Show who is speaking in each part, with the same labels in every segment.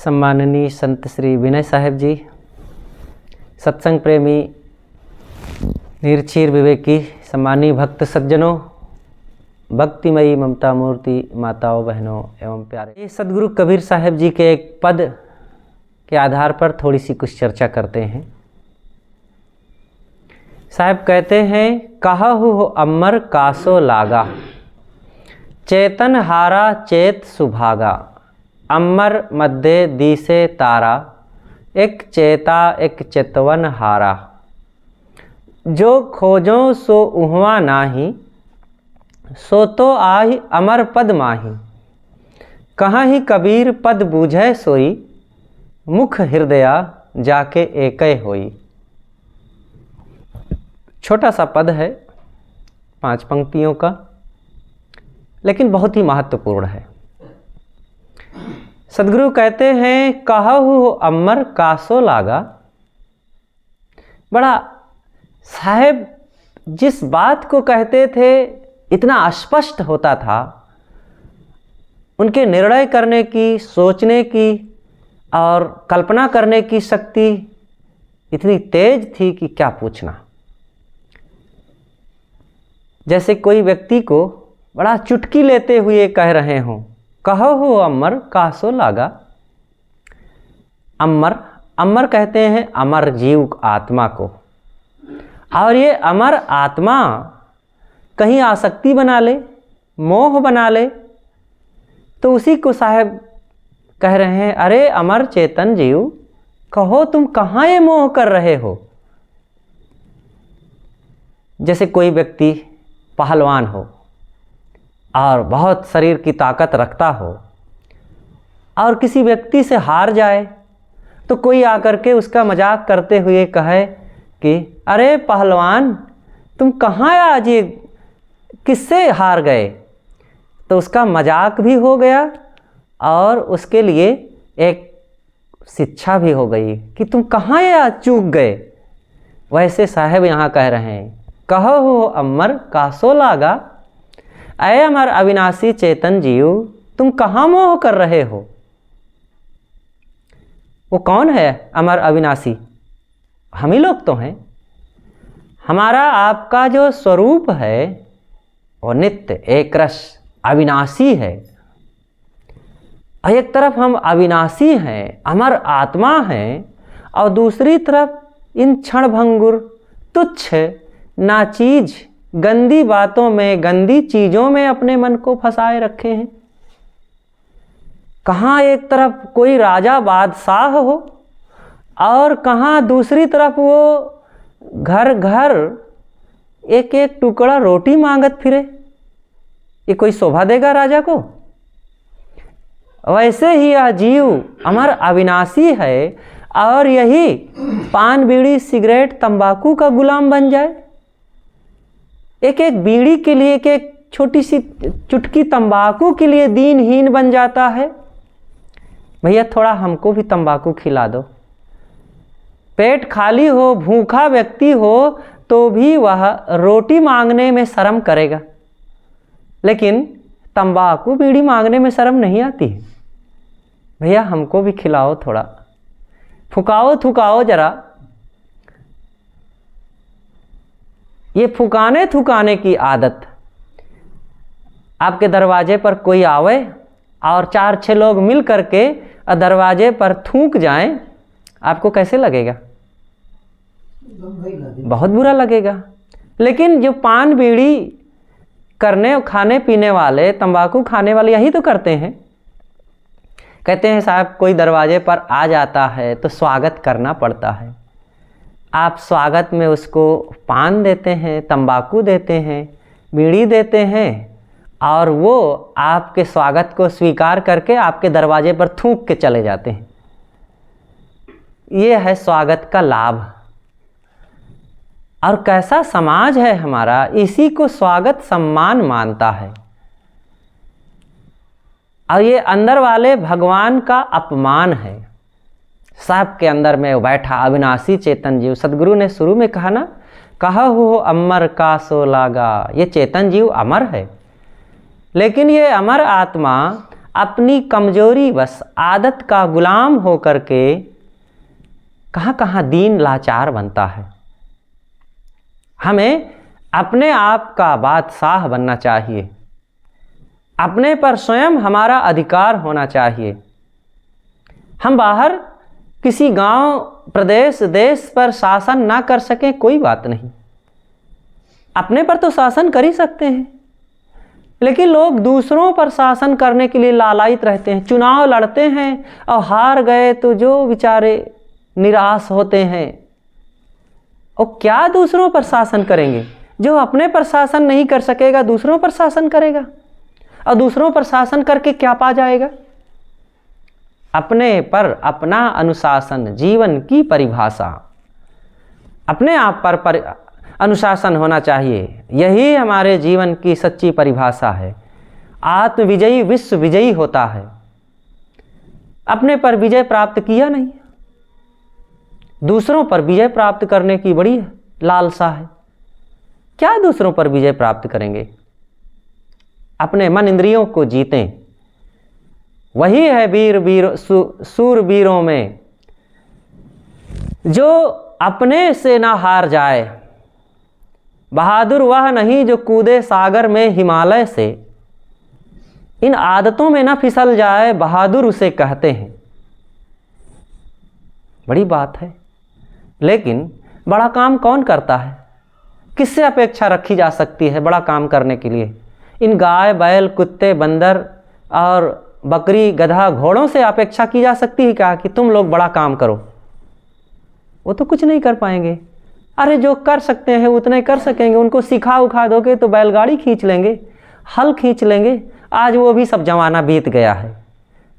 Speaker 1: सम्माननीय संत श्री विनय साहेब जी, सत्संग प्रेमी, निरक्षीर विवेकी, सम्मानीय भक्त सज्जनों, भक्तिमयी ममता मूर्ति माताओं, बहनों एवं प्यारे, ये सदगुरु कबीर साहेब जी के एक पद के आधार पर थोड़ी सी कुछ चर्चा करते हैं। साहब कहते हैं, कहहु हो अमर कासो लागा, चेतन हारा चेत सुभागा, अमर मध्य दिसे तारा, एक चेता एक चितवन हारा, जो खोजो सो उहवा नाही, सो तो आहि अमर पद माही, कहाँ ही कबीर पद बूझै सोई, मुख हृदया जाके एकै होई। छोटा सा पद है, 5 पंक्तियों का, लेकिन बहुत ही महत्वपूर्ण है। सदगुरु कहते हैं, कहहु अमर कासो लागा। बड़ा साहेब जिस बात को कहते थे इतना स्पष्ट होता था, उनके निर्णय करने की, सोचने की और कल्पना करने की शक्ति इतनी तेज थी कि क्या पूछना। जैसे कोई व्यक्ति को बड़ा चुटकी लेते हुए कह रहे हों, कहहु अमर कासो लागा। अमर, अमर कहते हैं अमर जीव आत्मा को, और ये अमर आत्मा कहीं आसक्ति बना ले, मोह बना ले, तो उसी को साहब कह रहे हैं, अरे अमर चेतन जीव, कहो तुम कहाँ ये मोह कर रहे हो। जैसे कोई व्यक्ति पहलवान हो और बहुत शरीर की ताकत रखता हो और किसी व्यक्ति से हार जाए, तो कोई आकर के उसका मजाक करते हुए कहे कि अरे पहलवान, तुम कहाँ आज ये किससे हार गए। तो उसका मजाक भी हो गया और उसके लिए एक शिक्षा भी हो गई कि तुम कहाँ ये आज चूक गए। वैसे साहब यहाँ कह रहे हैं, कहहु अमर कासो लागा, अय अमर अविनाशी चेतन जीव, तुम कहाँ मोह कर रहे हो। वो कौन है अमर अविनाशी? हम ही लोग तो हैं। हमारा आपका जो स्वरूप है वो नित्य एक रस अविनाशी है। एक तरफ हम अविनाशी हैं, अमर आत्मा हैं, और दूसरी तरफ इन क्षणभंगुर तुच्छ नाचीज गंदी बातों में, गंदी चीज़ों में अपने मन को फंसाए रखे हैं। कहाँ एक तरफ कोई राजा बादशाह हो और कहाँ दूसरी तरफ वो घर घर एक एक टुकड़ा रोटी मांगत फिरे। ये कोई शोभा देगा राजा को? वैसे ही यह जीव अमर अविनाशी है और यही पान बीड़ी सिगरेट तंबाकू का गुलाम बन जाए। एक एक बीड़ी के लिए, एक एक छोटी सी चुटकी तंबाकू के लिए दीनहीन बन जाता है। भैया थोड़ा हमको भी तंबाकू खिला दो। पेट खाली हो, भूखा व्यक्ति हो तो भी वह रोटी मांगने में शर्म करेगा, लेकिन तंबाकू बीड़ी मांगने में शर्म नहीं आती है। भैया हमको भी खिलाओ, थोड़ा फुकाओ थुकाओ जरा। ये फुकाने थुकाने की आदत, आपके दरवाजे पर कोई आवे और 4-6 लोग मिल करके दरवाजे पर थूक जाएं, आपको कैसे लगेगा? बहुत बुरा लगेगा। लेकिन जो पान बीड़ी करने और खाने पीने वाले, तंबाकू खाने वाले यही तो करते हैं। कहते हैं साहब कोई दरवाजे पर आ जाता है तो स्वागत करना पड़ता है। आप स्वागत में उसको पान देते हैं, तंबाकू देते हैं, बीड़ी देते हैं, और वो आपके स्वागत को स्वीकार करके आपके दरवाजे पर थूक के चले जाते हैं। ये है स्वागत का लाभ। और कैसा समाज है हमारा, इसी को स्वागत सम्मान मानता है। और ये अंदर वाले भगवान का अपमान है। साहब के अंदर में बैठा अविनाशी चेतन जीव, सदगुरु ने शुरू में कहा ना, कहहु अमर कासो लागा। ये चेतन जीव अमर है, लेकिन ये अमर आत्मा अपनी कमजोरी बस आदत का गुलाम हो करके कहाँ कहाँ दीन लाचार बनता है। हमें अपने आप का बादशाह बनना चाहिए, अपने पर स्वयं हमारा अधिकार होना चाहिए। हम बाहर किसी गांव, प्रदेश, देश पर शासन ना कर सकें कोई बात नहीं, अपने पर तो शासन कर ही सकते हैं। लेकिन लोग दूसरों पर शासन करने के लिए लालायित रहते हैं, चुनाव लड़ते हैं और हार गए तो जो बेचारे निराश होते हैं। और क्या दूसरों पर शासन करेंगे? जो अपने पर शासन नहीं कर सकेगा दूसरों पर शासन करेगा, और दूसरों पर शासन करके क्या पा जाएगा? अपने पर अपना अनुशासन, जीवन की परिभाषा, अपने आप पर अनुशासन होना चाहिए। यही हमारे जीवन की सच्ची परिभाषा है। आत्मविजयी विश्व विजयी होता है। अपने पर विजय प्राप्त किया नहीं, दूसरों पर विजय प्राप्त करने की बड़ी लालसा है। क्या दूसरों पर विजय प्राप्त करेंगे? अपने मन इंद्रियों को जीतें, वही है वीर सूरवीरों में जो अपने से ना हार जाए। बहादुर वह नहीं जो कूदे सागर में हिमालय से, इन आदतों में ना फिसल जाए, बहादुर उसे कहते हैं। बड़ी बात है। लेकिन बड़ा काम कौन करता है? किससे अपेक्षा रखी जा सकती है बड़ा काम करने के लिए? इन गाय, बैल, कुत्ते, बंदर और बकरी, गधा, घोड़ों से अपेक्षा की जा सकती है क्या कि तुम लोग बड़ा काम करो? वो तो कुछ नहीं कर पाएंगे। अरे जो कर सकते हैं उतने कर सकेंगे। उनको सिखा उखा दोगे तो बैलगाड़ी खींच लेंगे, हल खींच लेंगे। आज वो भी सब जमाना बीत गया है।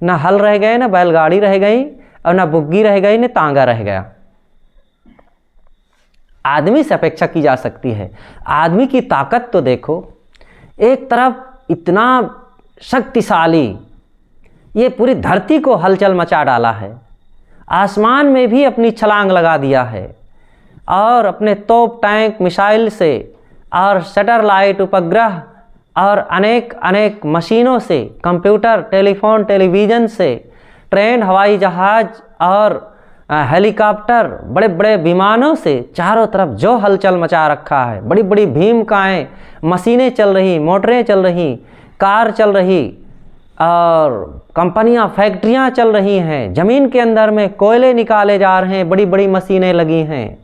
Speaker 1: ना हल रह गए, ना बैलगाड़ी रह गई, और ना बुग्गी रह गई, ना तांगा रह गया। आदमी से अपेक्षा की जा सकती है। आदमी की ताकत तो देखो, एक तरफ इतना शक्तिशाली, ये पूरी धरती को हलचल मचा डाला है, आसमान में भी अपनी छलांग लगा दिया है, और अपने तोप, टैंक, मिसाइल से और सैटेलाइट, उपग्रह और अनेक अनेक मशीनों से, कंप्यूटर, टेलीफोन, टेलीविज़न से, ट्रेन, हवाई जहाज़ और हेलीकॉप्टर, बड़े बड़े विमानों से चारों तरफ जो हलचल मचा रखा है। बड़ी बड़ी भीमकाएँ, मशीनें चल रही, मोटरें चल रही, कार चल रही, और कंपनियां, फैक्ट्रियां चल रही हैं। ज़मीन के अंदर में कोयले निकाले जा रहे हैं, बड़ी बड़ी मशीनें लगी हैं।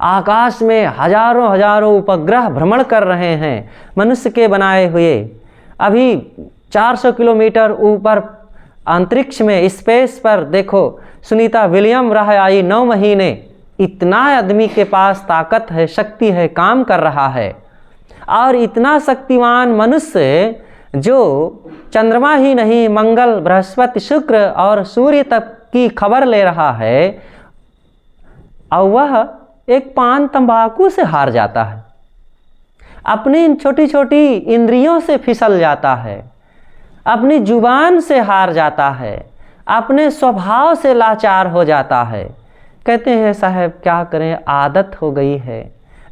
Speaker 1: आकाश में हजारों हजारों उपग्रह भ्रमण कर रहे हैं, मनुष्य के बनाए हुए। अभी 400 किलोमीटर ऊपर अंतरिक्ष में, स्पेस पर देखो, सुनीता विलियम रह आई 9 महीने। इतना आदमी के पास ताकत है, शक्ति है, काम कर रहा है। और इतना शक्तिमान मनुष्य जो चंद्रमा ही नहीं, मंगल, बृहस्पति, शुक्र और सूर्य तक की खबर ले रहा है, और वह एक पान तंबाकू से हार जाता है, अपनी इन छोटी छोटी इंद्रियों से फिसल जाता है, अपनी जुबान से हार जाता है, अपने स्वभाव से लाचार हो जाता है। कहते हैं साहब क्या करें, आदत हो गई है।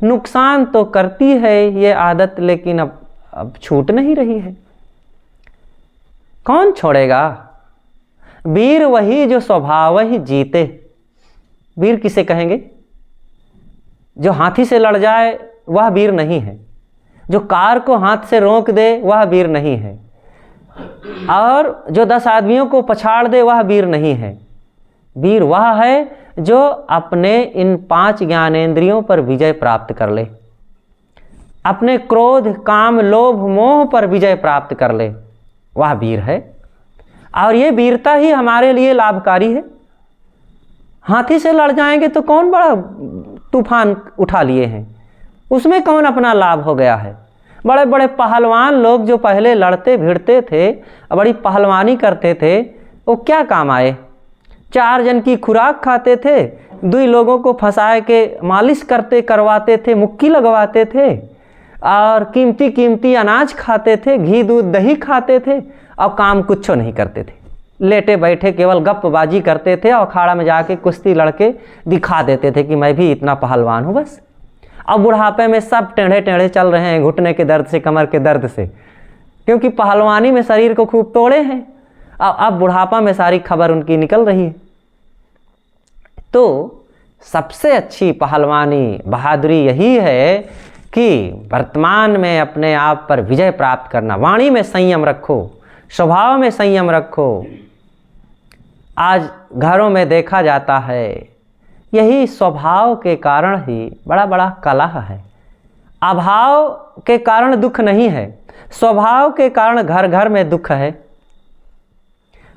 Speaker 1: नुकसान तो करती है ये आदत, लेकिन अब छूट नहीं रही है। कौन छोड़ेगा? वीर वही जो स्वभाव ही जीते। वीर किसे कहेंगे? जो हाथी से लड़ जाए वह वीर नहीं है, जो कार को हाथ से रोक दे वह वीर नहीं है, और जो 10 आदमियों को पछाड़ दे वह वीर नहीं है। वीर वह है जो अपने इन 5 ज्ञानेंद्रियों पर विजय प्राप्त कर ले, अपने क्रोध, काम, लोभ, मोह पर विजय प्राप्त कर ले, वह वीर है। और ये वीरता ही हमारे लिए लाभकारी है। हाथी से लड़ जाएंगे तो कौन बड़ा तूफान उठा लिए हैं, उसमें कौन अपना लाभ हो गया है। बड़े बड़े पहलवान लोग जो पहले लड़ते भिड़ते थे, बड़ी पहलवानी करते थे, वो क्या काम आए? 4 जन की खुराक खाते थे, 2 लोगों को फंसाए के मालिश करवाते थे, मुक्की लगवाते थे, और कीमती कीमती अनाज खाते थे, घी दूध दही खाते थे, और काम कुछ नहीं करते थे। लेटे बैठे केवल गप्पबाजी करते थे, और अखाड़ा में जाके कुश्ती लड़के दिखा देते थे कि मैं भी इतना पहलवान हूँ बस। अब बुढ़ापे में सब टेढ़े टेढ़े चल रहे हैं, घुटने के दर्द से, कमर के दर्द से, क्योंकि पहलवानी में शरीर को खूब तोड़े हैं। अब बुढ़ापा में सारी खबर उनकी निकल रही है। तो सबसे अच्छी पहलवानी बहादुरी यही है कि वर्तमान में अपने आप पर विजय प्राप्त करना। वाणी में संयम रखो, स्वभाव में संयम रखो। आज घरों में देखा जाता है यही स्वभाव के कारण ही बड़ा बड़ा कलह है। अभाव के कारण दुख नहीं है, स्वभाव के कारण घर घर में दुख है।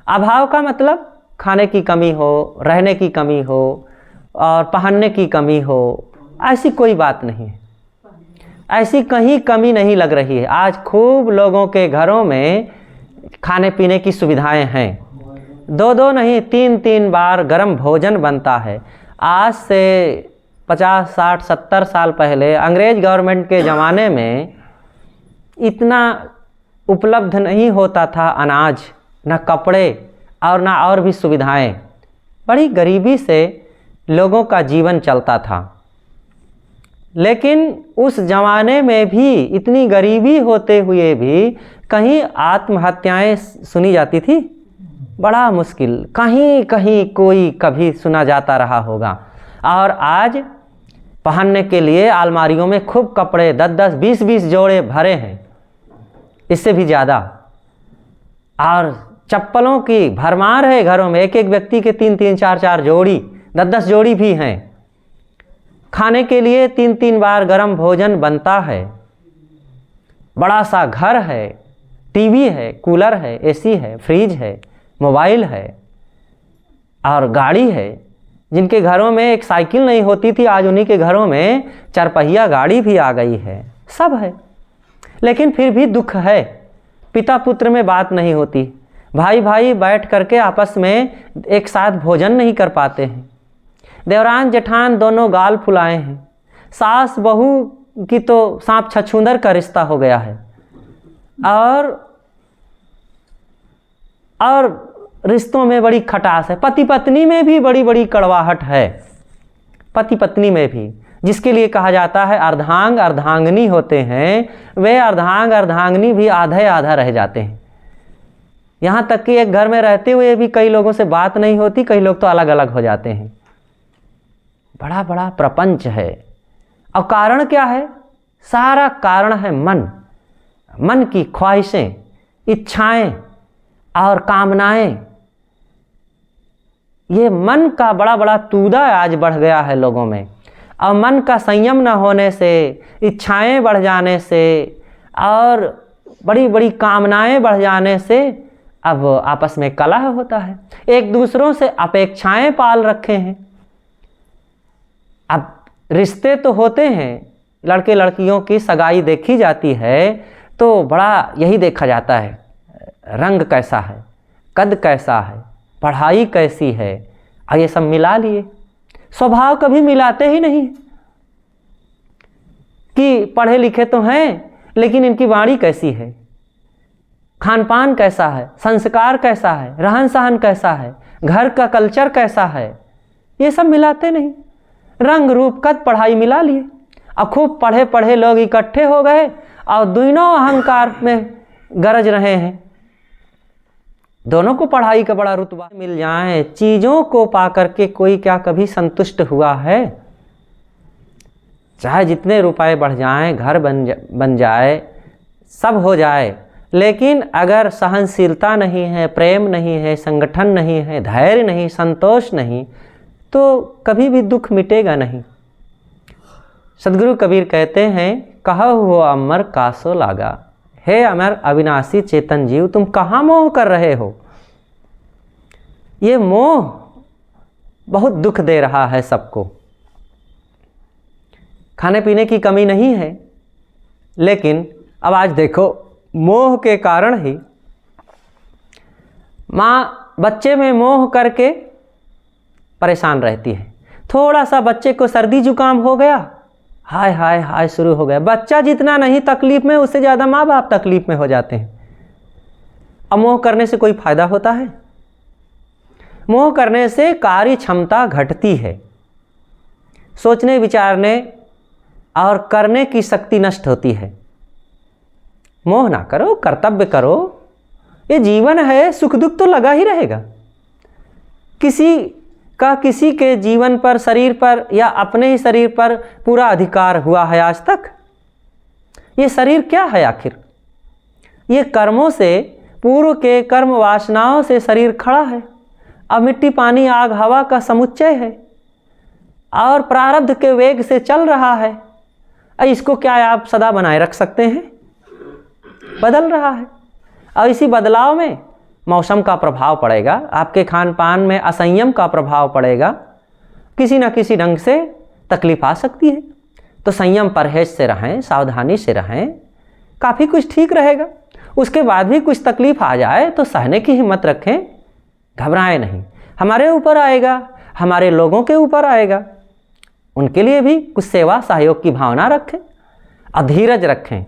Speaker 1: अभाव का मतलब खाने की कमी हो, रहने की कमी हो और पहनने की कमी हो, ऐसी कोई बात नहीं है। ऐसी कहीं कमी नहीं लग रही है। आज खूब लोगों के घरों में खाने पीने की सुविधाएं हैं। 2-2 नहीं 3-3 बार गर्म भोजन बनता है। आज से 50, 60, 70 साल पहले अंग्रेज गवर्नमेंट के ज़माने में इतना उपलब्ध नहीं होता था अनाज, न कपड़े और ना और भी सुविधाएं। बड़ी गरीबी से लोगों का जीवन चलता था। लेकिन उस ज़माने में भी इतनी गरीबी होते हुए भी कहीं आत्महत्याएं सुनी जाती थी? बड़ा मुश्किल, कहीं कहीं कोई कभी सुना जाता रहा होगा। और आज पहनने के लिए अलमारियों में खूब कपड़े 10-10, 20-20 जोड़े भरे हैं, इससे भी ज़्यादा। और चप्पलों की भरमार है घरों में, एक एक व्यक्ति के 3-3, 4-4 जोड़ी, 10-10 जोड़ी भी हैं। खाने के लिए 3-3 बार गर्म भोजन बनता है। बड़ा सा घर है, टीवी है, कूलर है, एसी है, फ्रिज है, मोबाइल है और गाड़ी है। जिनके घरों में एक साइकिल नहीं होती थी, आज उन्हीं के घरों में 4 पहिया गाड़ी भी आ गई है। सब है, लेकिन फिर भी दुख है। पिता पुत्र में बात नहीं होती, भाई भाई बैठ करके आपस में एक साथ भोजन नहीं कर पाते हैं। देवरान जेठान दोनों गाल फुलाए हैं। सास बहू की तो सांप छछूंदर का रिश्ता हो गया है। और रिश्तों में बड़ी खटास है। पति पत्नी में भी बड़ी बड़ी कड़वाहट है। पति पत्नी में भी, जिसके लिए कहा जाता है अर्धांग अर्धांगिनी होते हैं, वे अर्धांग अर्धांगिनी भी आधे आधा रह जाते हैं। यहाँ तक कि एक घर में रहते हुए भी कई लोगों से बात नहीं होती, कई लोग तो अलग अलग हो जाते हैं। बड़ा बड़ा प्रपंच है। अब कारण क्या है? सारा कारण है मन। मन की ख्वाहिशें, इच्छाएं और कामनाएं। ये मन का बड़ा बड़ा तूदा आज बढ़ गया है लोगों में। और मन का संयम न होने से, इच्छाएं बढ़ जाने से और बड़ी बड़ी कामनाएं बढ़ जाने से अब आपस में कलह होता है। एक दूसरों से अपेक्षाएं पाल रखे हैं। अब रिश्ते तो होते हैं, लड़के लड़कियों की सगाई देखी जाती है तो बड़ा यही देखा जाता है, रंग कैसा है, कद कैसा है, पढ़ाई कैसी है, और ये सब मिला लिए। स्वभाव कभी मिलाते ही नहीं कि पढ़े लिखे तो हैं लेकिन इनकी वाणी कैसी है, खान पान कैसा है, संस्कार कैसा है, रहन सहन कैसा है, घर का कल्चर कैसा है, ये सब मिलाते नहीं। रंग रूप कद पढ़ाई मिला लिए। अब खूब पढ़े पढ़े लोग इकट्ठे हो गए और दोनों अहंकार में गरज रहे हैं। दोनों को पढ़ाई का बड़ा रुतबा मिल जाए, चीज़ों को पाकर के कोई क्या कभी संतुष्ट हुआ है? चाहे जितने रुपए बढ़ जाएं, घर बन जाए, सब हो जाए, लेकिन अगर सहनशीलता नहीं है, प्रेम नहीं है, संगठन नहीं है, धैर्य नहीं, संतोष नहीं, तो कभी भी दुख मिटेगा नहीं। सदगुरु कबीर कहते हैं, कहा हुआ अमर कासो लागा। हे अमर अविनाशी चेतन जीव, तुम कहाँ मोह कर रहे हो? ये मोह बहुत दुख दे रहा है सबको। खाने पीने की कमी नहीं है, लेकिन अब आज देखो मोह के कारण ही माँ बच्चे में मोह करके परेशान रहती है। थोड़ा सा बच्चे को सर्दी जुकाम हो गया, हाय हाय हाय शुरू हो गया। बच्चा जितना नहीं तकलीफ में, उससे ज़्यादा माँ बाप तकलीफ में हो जाते हैं। अब मोह करने से कोई फायदा होता है? मोह करने से कार्य क्षमता घटती है, सोचने विचारने और करने की शक्ति नष्ट होती है। मोह ना करो, कर्तव्य करो, ये जीवन है, सुख दुख तो लगा ही रहेगा। किसी का किसी के जीवन पर, शरीर पर या अपने ही शरीर पर पूरा अधिकार हुआ है आज तक? ये शरीर क्या है आखिर? ये कर्मों से, पूर्व के कर्म वासनाओं से शरीर खड़ा है। अब मिट्टी पानी आग हवा का समुच्चय है और प्रारब्ध के वेग से चल रहा है। इसको क्या आप सदा बनाए रख सकते हैं? बदल रहा है और इसी बदलाव में मौसम का प्रभाव पड़ेगा, आपके खान पान में असंयम का प्रभाव पड़ेगा, किसी न किसी ढंग से तकलीफ आ सकती है। तो संयम परहेज से रहें, सावधानी से रहें, काफ़ी कुछ ठीक रहेगा। उसके बाद भी कुछ तकलीफ आ जाए तो सहने की हिम्मत रखें, घबराएं नहीं। हमारे ऊपर आएगा, हमारे लोगों के ऊपर आएगा, उनके लिए भी कुछ सेवा सहयोग की भावना रखें और धीरज रखें।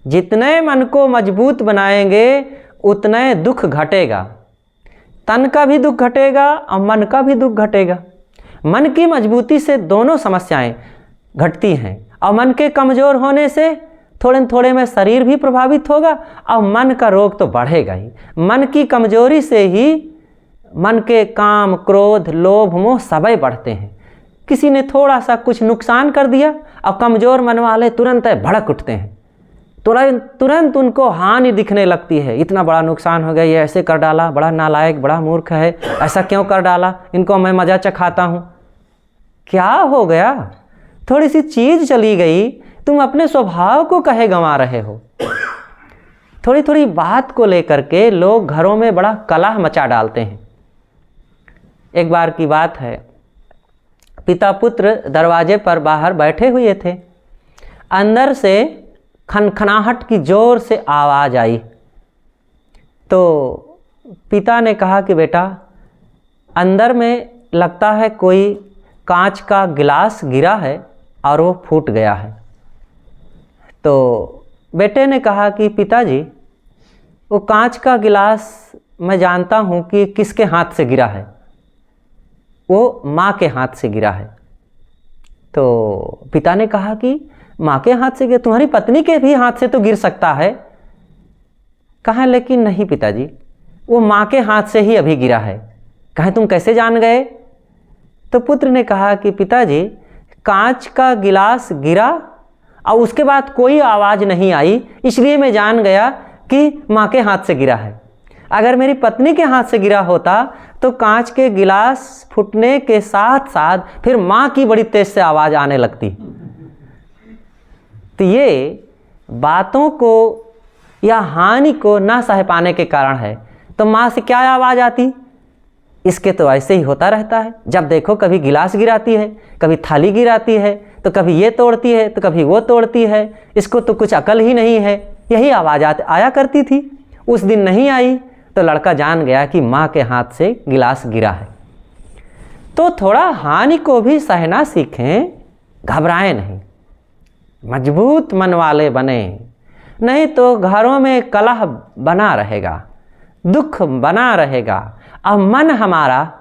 Speaker 1: जितने मन को मजबूत बनाएंगे उतने दुख घटेगा। तन का भी दुख घटेगा और मन का भी दुख घटेगा। मन की मजबूती से दोनों समस्याएं घटती हैं और मन के कमज़ोर होने से थोड़े थोड़े में शरीर भी प्रभावित होगा और मन का रोग तो बढ़ेगा ही। मन की कमजोरी से ही मन के काम, क्रोध, लोभ, मोह सभी बढ़ते हैं। किसी ने थोड़ा सा कुछ नुकसान कर दिया और कमज़ोर मन वाले तुरंत भड़क उठते हैं, तुरंत उनको हानि दिखने लगती है। इतना बड़ा नुकसान हो गया, ये ऐसे कर डाला, बड़ा नालायक, बड़ा मूर्ख है, ऐसा क्यों कर डाला, इनको मैं मज़ा चखाता हूँ। क्या हो गया? थोड़ी सी चीज़ चली गई, तुम अपने स्वभाव को कहे गंवा रहे हो। थोड़ी थोड़ी बात को लेकर के लोग घरों में बड़ा कलह मचा डालते हैं। एक बार की बात है, पिता पुत्र दरवाजे पर बाहर बैठे हुए थे। अंदर से खनखनाहट की जोर से आवाज़ आई तो पिता ने कहा कि बेटा, अंदर में लगता है कोई कांच का गिलास गिरा है और वो फूट गया है। तो बेटे ने कहा कि पिताजी, वो कांच का गिलास मैं जानता हूँ कि किसके हाथ से गिरा है, वो माँ के हाथ से गिरा है। तो पिता ने कहा कि माँ के हाथ से गिरा? तुम्हारी पत्नी के भी हाथ से तो गिर सकता है। कहा लेकिन नहीं पिताजी, वो माँ के हाथ से ही अभी गिरा है। कहा तुम कैसे जान गए? तो पुत्र ने कहा कि पिताजी, कांच का गिलास गिरा और उसके बाद कोई आवाज़ नहीं आई, इसलिए मैं जान गया कि माँ के हाथ से गिरा है। अगर मेरी पत्नी के हाथ से गिरा होता तो कांच के गिलास फूटने के साथ साथ फिर माँ की बड़ी तेज से आवाज़ आने लगती। तो ये बातों को या हानि को ना सह पाने के कारण है। तो माँ से क्या आवाज़ आती? इसके तो ऐसे ही होता रहता है। जब देखो कभी गिलास गिराती है, कभी थाली गिराती है, तो कभी ये तोड़ती है तो कभी वो तोड़ती है, इसको तो कुछ अकल ही नहीं है। यही आवाज़ आया करती थी। उस दिन नहीं आई तो लड़का जान गया कि माँ के हाथ से गिलास गिरा है। तो थोड़ा हानि को भी सहना सीखें, घबराएं नहीं, मजबूत मन वाले बने, नहीं तो घरों में कलह बना रहेगा, दुख बना रहेगा। अब मन हमारा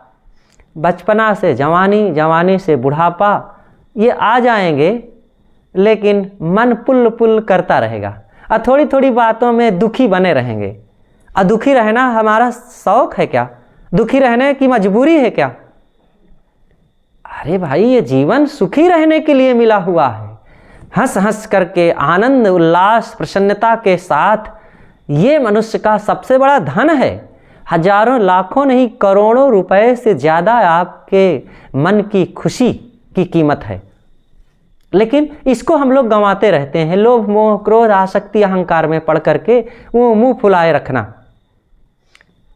Speaker 1: बचपना से जवानी, जवानी से बुढ़ापा, ये आ जाएंगे, लेकिन मन पुल पुल करता रहेगा और थोड़ी थोड़ी बातों में दुखी बने रहेंगे। और दुखी रहना हमारा शौक है क्या? दुखी रहने की मजबूरी है क्या? अरे भाई, ये जीवन सुखी रहने के लिए मिला हुआ है। हंस हंस करके, आनंद उल्लास प्रसन्नता के साथ, ये मनुष्य का सबसे बड़ा धन है। हजारों लाखों नहीं, करोड़ों रुपए से ज़्यादा आपके मन की खुशी की कीमत है। लेकिन इसको हम लोग गंवाते रहते हैं। लोभ, मोह, क्रोध, आसक्ति, अहंकार में पड़ करके वो मुंह फुलाए रखना।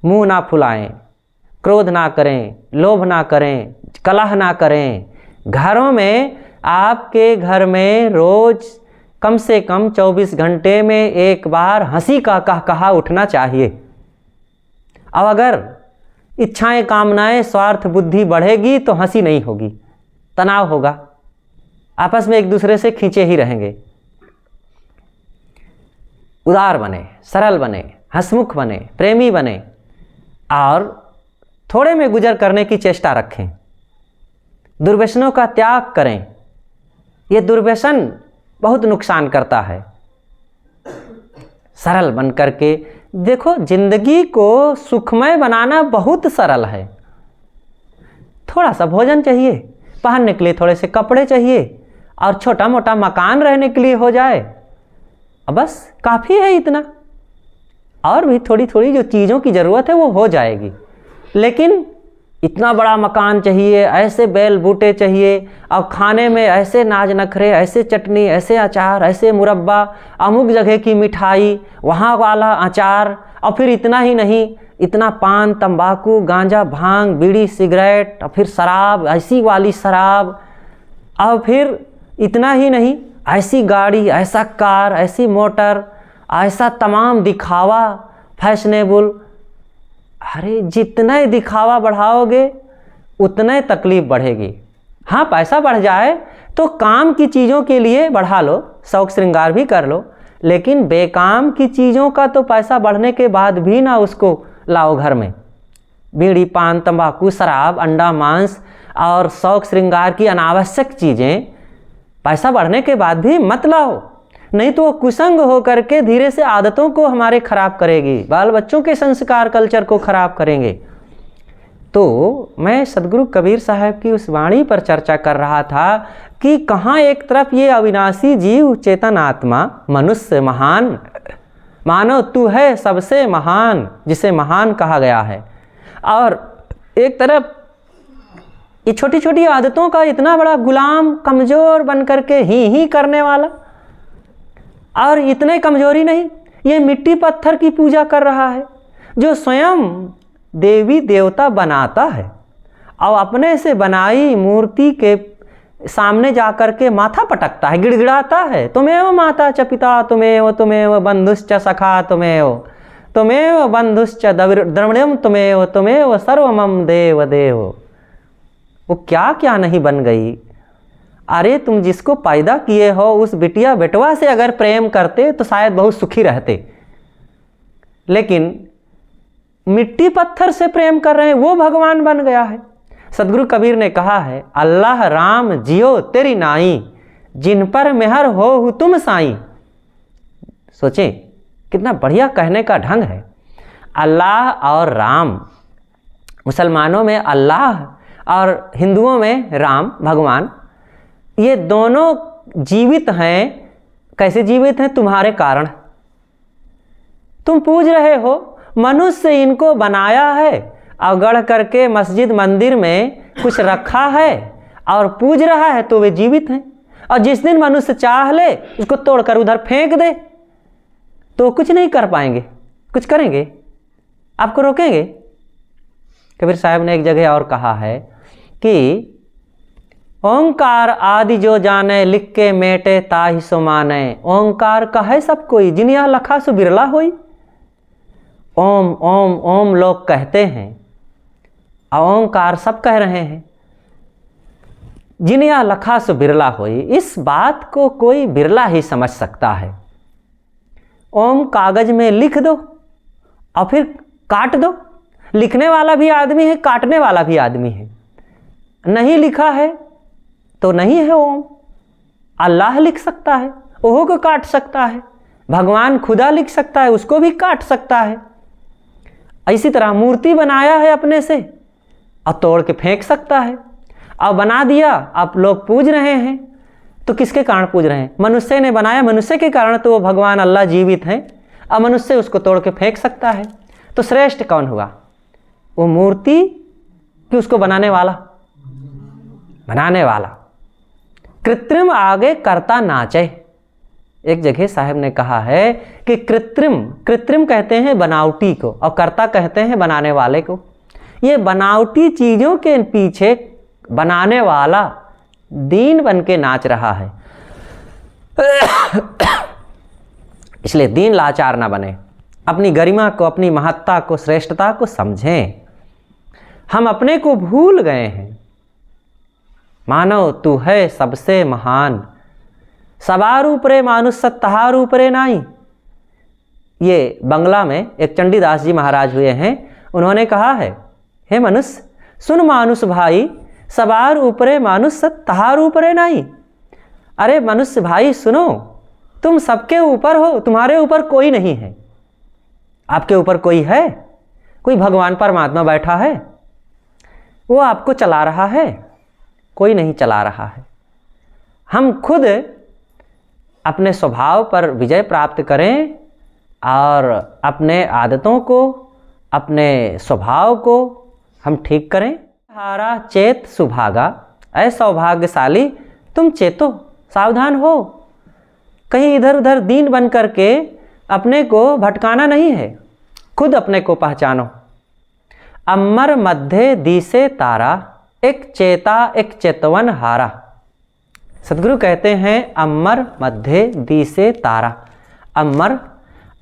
Speaker 1: मुंह ना फुलाएं, क्रोध ना करें, लोभ ना करें, कलह ना करें। घरों में, आपके घर में रोज कम से कम 24 घंटे में एक बार हंसी का कहकहा उठना चाहिए। अब अगर इच्छाएं, कामनाएं, स्वार्थ बुद्धि बढ़ेगी तो हंसी नहीं होगी, तनाव होगा, आपस में एक दूसरे से खींचे ही रहेंगे। उदार बने, सरल बने, हंसमुख बने, प्रेमी बने और थोड़े में गुजर करने की चेष्टा रखें। दुर्व्यसनों का त्याग करें। ये दुर्व्यसन बहुत नुकसान करता है। सरल बन करके देखो, जिंदगी को सुखमय बनाना बहुत सरल है। थोड़ा सा भोजन चाहिए, पहनने के लिए थोड़े से कपड़े चाहिए और छोटा मोटा मकान रहने के लिए हो जाए, अब बस काफ़ी है इतना। और भी थोड़ी थोड़ी जो चीज़ों की ज़रूरत है वो हो जाएगी। लेकिन इतना बड़ा मकान चाहिए, ऐसे बैल बूटे चाहिए, और खाने में ऐसे नाज नखरे, ऐसे चटनी, ऐसे अचार, ऐसे मुरब्बा, अमुक जगह की मिठाई, वहाँ वाला अचार, और फिर इतना ही नहीं, इतना पान, तंबाकू, गांजा, भांग, बीड़ी, सिगरेट, और फिर शराब, ऐसी वाली शराब, और फिर इतना ही नहीं, ऐसी गाड़ी, ऐसा कार, ऐसी मोटर, ऐसा तमाम दिखावा, फैशनेबल। अरे जितना ही दिखावा बढ़ाओगे उतना ही तकलीफ बढ़ेगी। हाँ, पैसा बढ़ जाए तो काम की चीज़ों के लिए बढ़ा लो, शौक श्रृंगार भी कर लो, लेकिन बेकाम की चीज़ों का तो पैसा बढ़ने के बाद भी ना उसको लाओ घर में। बीड़ी, पान, तंबाकू, शराब, अंडा, मांस और शौक श्रृंगार की अनावश्यक चीज़ें पैसा बढ़ने के बाद भी मत लाओ, नहीं तो वो कुसंग हो करके धीरे से आदतों को हमारे ख़राब करेगी, बाल बच्चों के संस्कार कल्चर को ख़राब करेंगे। तो मैं सदगुरु कबीर साहब की उस वाणी पर चर्चा कर रहा था कि कहाँ एक तरफ ये अविनाशी जीव चेतन आत्मा मनुष्य महान, मानव तू है सबसे महान, जिसे महान कहा गया है, और एक तरफ ये छोटी छोटी आदतों का इतना बड़ा गुलाम, कमज़ोर बन करके ही करने वाला। और इतने कमजोरी नहीं, ये मिट्टी पत्थर की पूजा कर रहा है, जो स्वयं देवी देवता बनाता है और अपने से बनाई मूर्ति के सामने जाकर के माथा पटकता है, गिड़गिड़ाता है, तुमेव माता च पिता तुमेव बंधुश्च सखा तुमेव बंधुश्च द्रविड़म तुमेव सर्वमम देव देव। वो क्या क्या नहीं बन गई। अरे तुम जिसको पैदा किए हो उस बिटिया बेटवा से अगर प्रेम करते तो शायद बहुत सुखी रहते, लेकिन मिट्टी पत्थर से प्रेम कर रहे हैं, वो भगवान बन गया है। सदगुरु कबीर ने कहा है, अल्लाह राम जियो तेरी नाई, जिन पर मेहर हो तुम साईं। सोचें कितना बढ़िया कहने का ढंग है। अल्लाह और राम, मुसलमानों में अल्लाह और हिंदुओं में राम भगवान, ये दोनों जीवित हैं। कैसे जीवित हैं? तुम्हारे कारण। तुम पूज रहे हो, मनुष्य इनको बनाया है और गढ़ करके मस्जिद मंदिर में कुछ रखा है और पूज रहा है, तो वे जीवित हैं। और जिस दिन मनुष्य चाह ले उसको तोड़कर उधर फेंक दे तो कुछ नहीं कर पाएंगे। कुछ करेंगे? आपको रोकेंगे? कबीर साहब ने एक जगह और कहा है कि ओंकार आदि जो जाने, लिख के मेटे ताहि सो माने। ओंकार कहे सब कोई, जिनिया लखा सो बिरला होई। ओम ओम ओम लोग कहते हैं, ओंकार सब कह रहे हैं, जिनिया लखा सो बिरला होई। इस बात को कोई बिरला ही समझ सकता है। ओम कागज में लिख दो और फिर काट दो। लिखने वाला भी आदमी है, काटने वाला भी आदमी है। नहीं लिखा है तो नहीं है ओम। अल्लाह लिख सकता है, ओहो को काट सकता है। भगवान खुदा लिख सकता है, उसको भी काट सकता है। इसी तरह मूर्ति बनाया है अपने से और तोड़ के फेंक सकता है। और बना दिया, आप लोग पूज रहे हैं, तो किसके कारण पूज रहे हैं? मनुष्य ने बनाया, मनुष्य के कारण तो वो भगवान अल्लाह जीवित हैं। अब मनुष्य उसको तोड़ के फेंक सकता है, तो श्रेष्ठ कौन हुआ? वो मूर्ति कि उसको बनाने वाला? बनाने वाला। कृत्रिम आगे करता नाचे। एक जगह साहब ने कहा है कि कृत्रिम कहते हैं बनावटी को और कर्ता कहते हैं बनाने वाले को। ये बनावटी चीज़ों के पीछे बनाने वाला दीन बन के नाच रहा है। इसलिए दीन लाचार ना बने, अपनी गरिमा को, अपनी महत्ता को, श्रेष्ठता को समझें। हम अपने को भूल गए हैं। मानव तू है सबसे महान, सवार ऊपरे मानुष सत्तहार ऊपरे नाई। ये बंगला में एक चंडीदास जी महाराज हुए हैं, उन्होंने कहा है, हे मनुष्य सुन मानुष भाई, सवार ऊपरे मानुष सत्तहार ऊपरे नाई। अरे मनुष्य भाई सुनो, तुम सबके ऊपर हो, तुम्हारे ऊपर कोई नहीं है। आपके ऊपर कोई है, कोई भगवान परमात्मा बैठा है, वो आपको चला रहा है? कोई नहीं चला रहा है। हम खुद अपने स्वभाव पर विजय प्राप्त करें और अपने आदतों को, अपने स्वभाव को हम ठीक करें। हारा चेत सुभागा, ऐ सौभाग्यशाली तुम चेतो, सावधान हो, कहीं इधर उधर दीन बन करके अपने को भटकाना नहीं है, खुद अपने को पहचानो। अमर मध्य दिसे तारा, एक चेता एक चेतवन हारा। सदगुरु कहते हैं अमर मध्य दिसे तारा। अमर,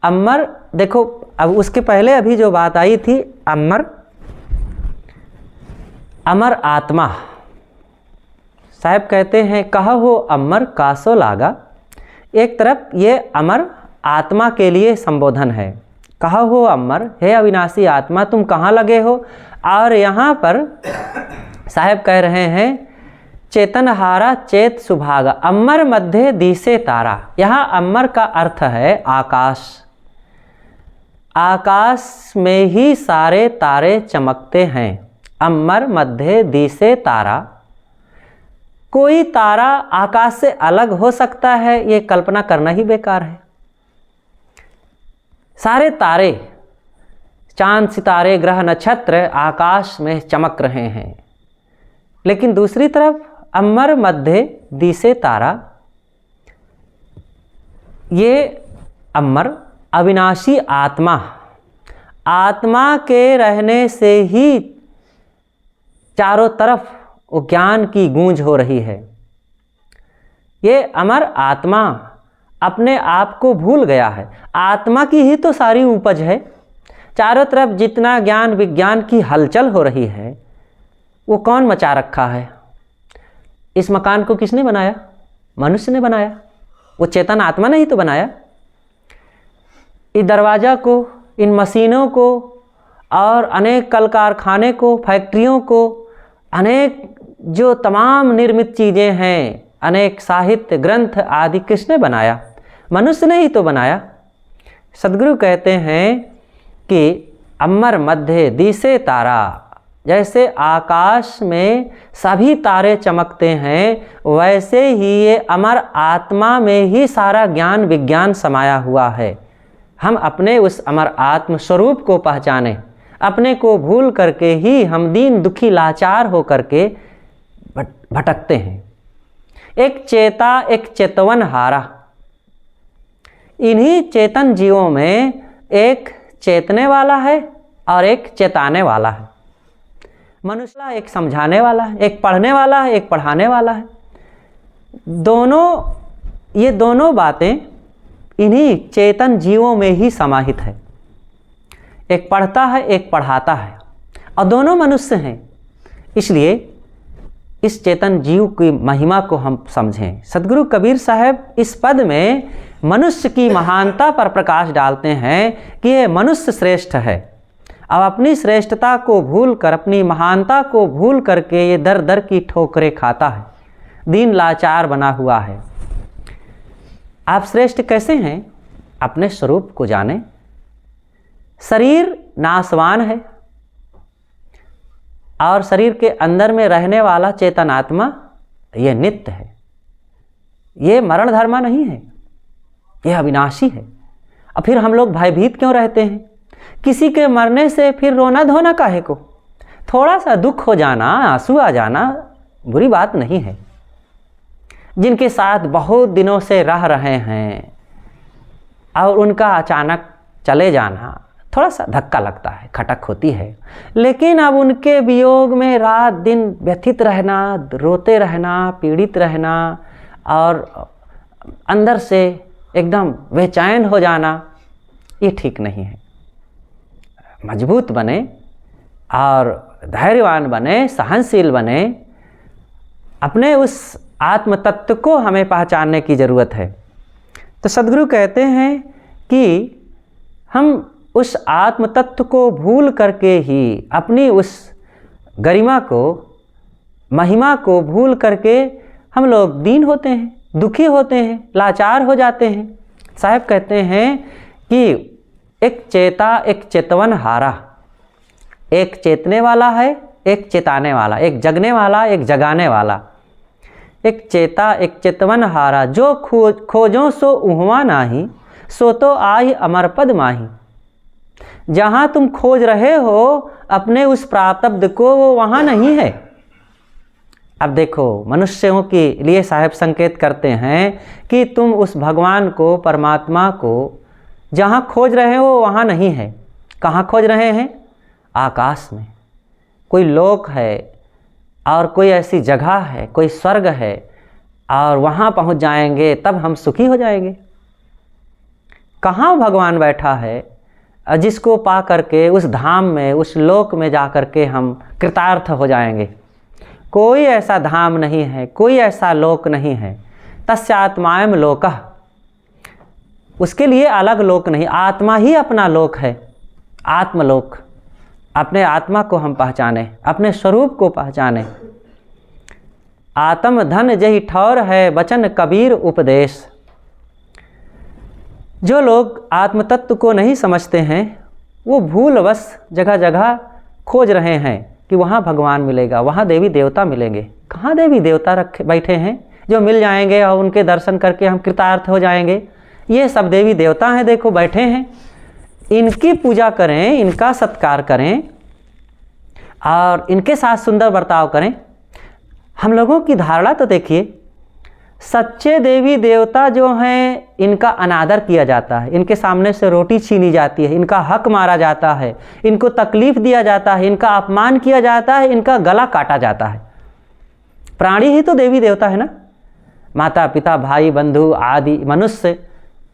Speaker 1: अमर देखो, अब उसके पहले अभी जो बात आई थी अमर, अमर आत्मा। साहब कहते हैं कहा हो अमर कासो लागा। एक तरफ ये अमर आत्मा के लिए संबोधन है, कहा हो अमर, हे अविनाशी आत्मा तुम कहाँ लगे हो। और यहाँ पर साहब कह रहे हैं चेतन हारा चेत सुभागा, अमर मध्य दिसे तारा। यहाँ अमर का अर्थ है आकाश। आकाश में ही सारे तारे चमकते हैं। अमर मध्य दिसे तारा, कोई तारा आकाश से अलग हो सकता है ये कल्पना करना ही बेकार है। सारे तारे, चांद सितारे ग्रह नक्षत्र आकाश में चमक रहे हैं, लेकिन दूसरी तरफ अमर मध्य दिसे तारा, ये अमर अविनाशी आत्मा, आत्मा के रहने से ही चारों तरफ वो ज्ञान की गूंज हो रही है। ये अमर आत्मा अपने आप को भूल गया है। आत्मा की ही तो सारी उपज है। चारों तरफ जितना ज्ञान विज्ञान की हलचल हो रही है वो कौन मचा रखा है? इस मकान को किसने बनाया? मनुष्य ने बनाया। वो चेतन आत्मा ने ही तो बनाया। इस दरवाज़ा को, इन मशीनों को और अनेक कल कारखाने को, फैक्ट्रियों को, अनेक जो तमाम निर्मित चीज़ें हैं, अनेक साहित्य ग्रंथ आदि किसने बनाया? मनुष्य ने ही तो बनाया। सदगुरु कहते हैं कि अमर मध्य दिसे तारा, जैसे आकाश में सभी तारे चमकते हैं वैसे ही ये अमर आत्मा में ही सारा ज्ञान विज्ञान समाया हुआ है। हम अपने उस अमर आत्म स्वरूप को पहचानें। अपने को भूल करके ही हम दीन दुखी लाचार हो करके भटकते हैं। एक चेता एक चेतवन हारा। इन्हीं चेतन जीवों में एक चेतने वाला है और एक चेताने वाला है। मनुष्य एक समझाने वाला है, एक पढ़ने वाला है, एक पढ़ाने वाला है। ये दोनों बातें इन्हीं चेतन जीवों में ही समाहित है। एक पढ़ता है, एक पढ़ाता है, और दोनों मनुष्य हैं। इसलिए इस चेतन जीव की महिमा को हम समझें। सदगुरु कबीर साहब इस पद में मनुष्य की महानता पर प्रकाश डालते हैं कि ये मनुष्य श्रेष्ठ है। अब अपनी श्रेष्ठता को भूल कर, अपनी महानता को भूल करके ये दर दर की ठोकरें खाता है, दीन लाचार बना हुआ है। आप श्रेष्ठ कैसे हैं? अपने स्वरूप को जानें। शरीर नाशवान है और शरीर के अंदर में रहने वाला चेतन आत्मा ये नित्य है। ये मरण धर्मा नहीं है, यह अविनाशी है। और फिर हम लोग भयभीत क्यों रहते हैं? किसी के मरने से फिर रोना धोना काहे को? थोड़ा सा दुख हो जाना, आंसू आ जाना बुरी बात नहीं है। जिनके साथ बहुत दिनों से रह रहे हैं और उनका अचानक चले जाना थोड़ा सा धक्का लगता है, खटक होती है। लेकिन अब उनके वियोग में रात दिन व्यथित रहना, रोते रहना, पीड़ित रहना और अंदर से एकदम बेचैन हो जाना, ये ठीक नहीं है। मजबूत बने और धैर्यवान बने, सहनशील बने। अपने उस आत्म तत्व को हमें पहचानने की ज़रूरत है। तो सदगुरु कहते हैं कि हम उस आत्म तत्व को भूल करके ही अपनी उस गरिमा को, महिमा को भूल करके हम लोग दीन होते हैं, दुखी होते हैं, लाचार हो जाते हैं। साहब कहते हैं कि एक चेता एक चेतवन हारा, एक चेतने वाला है एक चेताने वाला, एक जगने वाला एक जगाने वाला। एक चेता एक चेतवन हारा, जो खोजो सो उहवा नाही, सो तो आई अमर पद माही। जहाँ तुम खोज रहे हो अपने उस प्राप्त को, वो वहाँ नहीं है। अब देखो, मनुष्यों के लिए साहेब संकेत करते हैं कि तुम उस भगवान को, परमात्मा को जहाँ खोज रहे हो वहाँ नहीं है। कहाँ खोज रहे हैं? आकाश में कोई लोक है और कोई ऐसी जगह है, कोई स्वर्ग है, और वहाँ पहुँच जाएंगे तब हम सुखी हो जाएंगे। कहाँ भगवान बैठा है जिसको पा करके उस धाम में, उस लोक में जा कर के हम कृतार्थ हो जाएंगे? कोई ऐसा धाम नहीं है, कोई ऐसा लोक नहीं है। तस्यात्मायम लोकः, उसके लिए अलग लोक नहीं, आत्मा ही अपना लोक है। आत्मलोक, अपने आत्मा को हम पहचाने, अपने स्वरूप को पहचाने। आत्म धन जही ठौर है, वचन कबीर उपदेश। जो लोग आत्म तत्व को नहीं समझते हैं वो भूलवश जगह जगह खोज रहे हैं कि वहाँ भगवान मिलेगा, वहाँ देवी देवता मिलेंगे। कहाँ देवी देवता रखे बैठे हैं जो मिल जाएंगे और उनके दर्शन करके हम कृतार्थ हो जाएंगे? ये सब देवी देवता हैं, देखो बैठे हैं। इनकी पूजा करें, इनका सत्कार करें और इनके साथ सुंदर बर्ताव करें। हम लोगों की धारणा तो देखिए, सच्चे देवी देवता जो हैं इनका अनादर किया जाता है, इनके सामने से रोटी छीनी जाती है, इनका हक मारा जाता है, इनको तकलीफ़ दिया जाता है, इनका अपमान किया जाता है, इनका गला काटा जाता है। प्राणी ही तो देवी देवता है ना। माता पिता भाई बंधु आदि मनुष्य,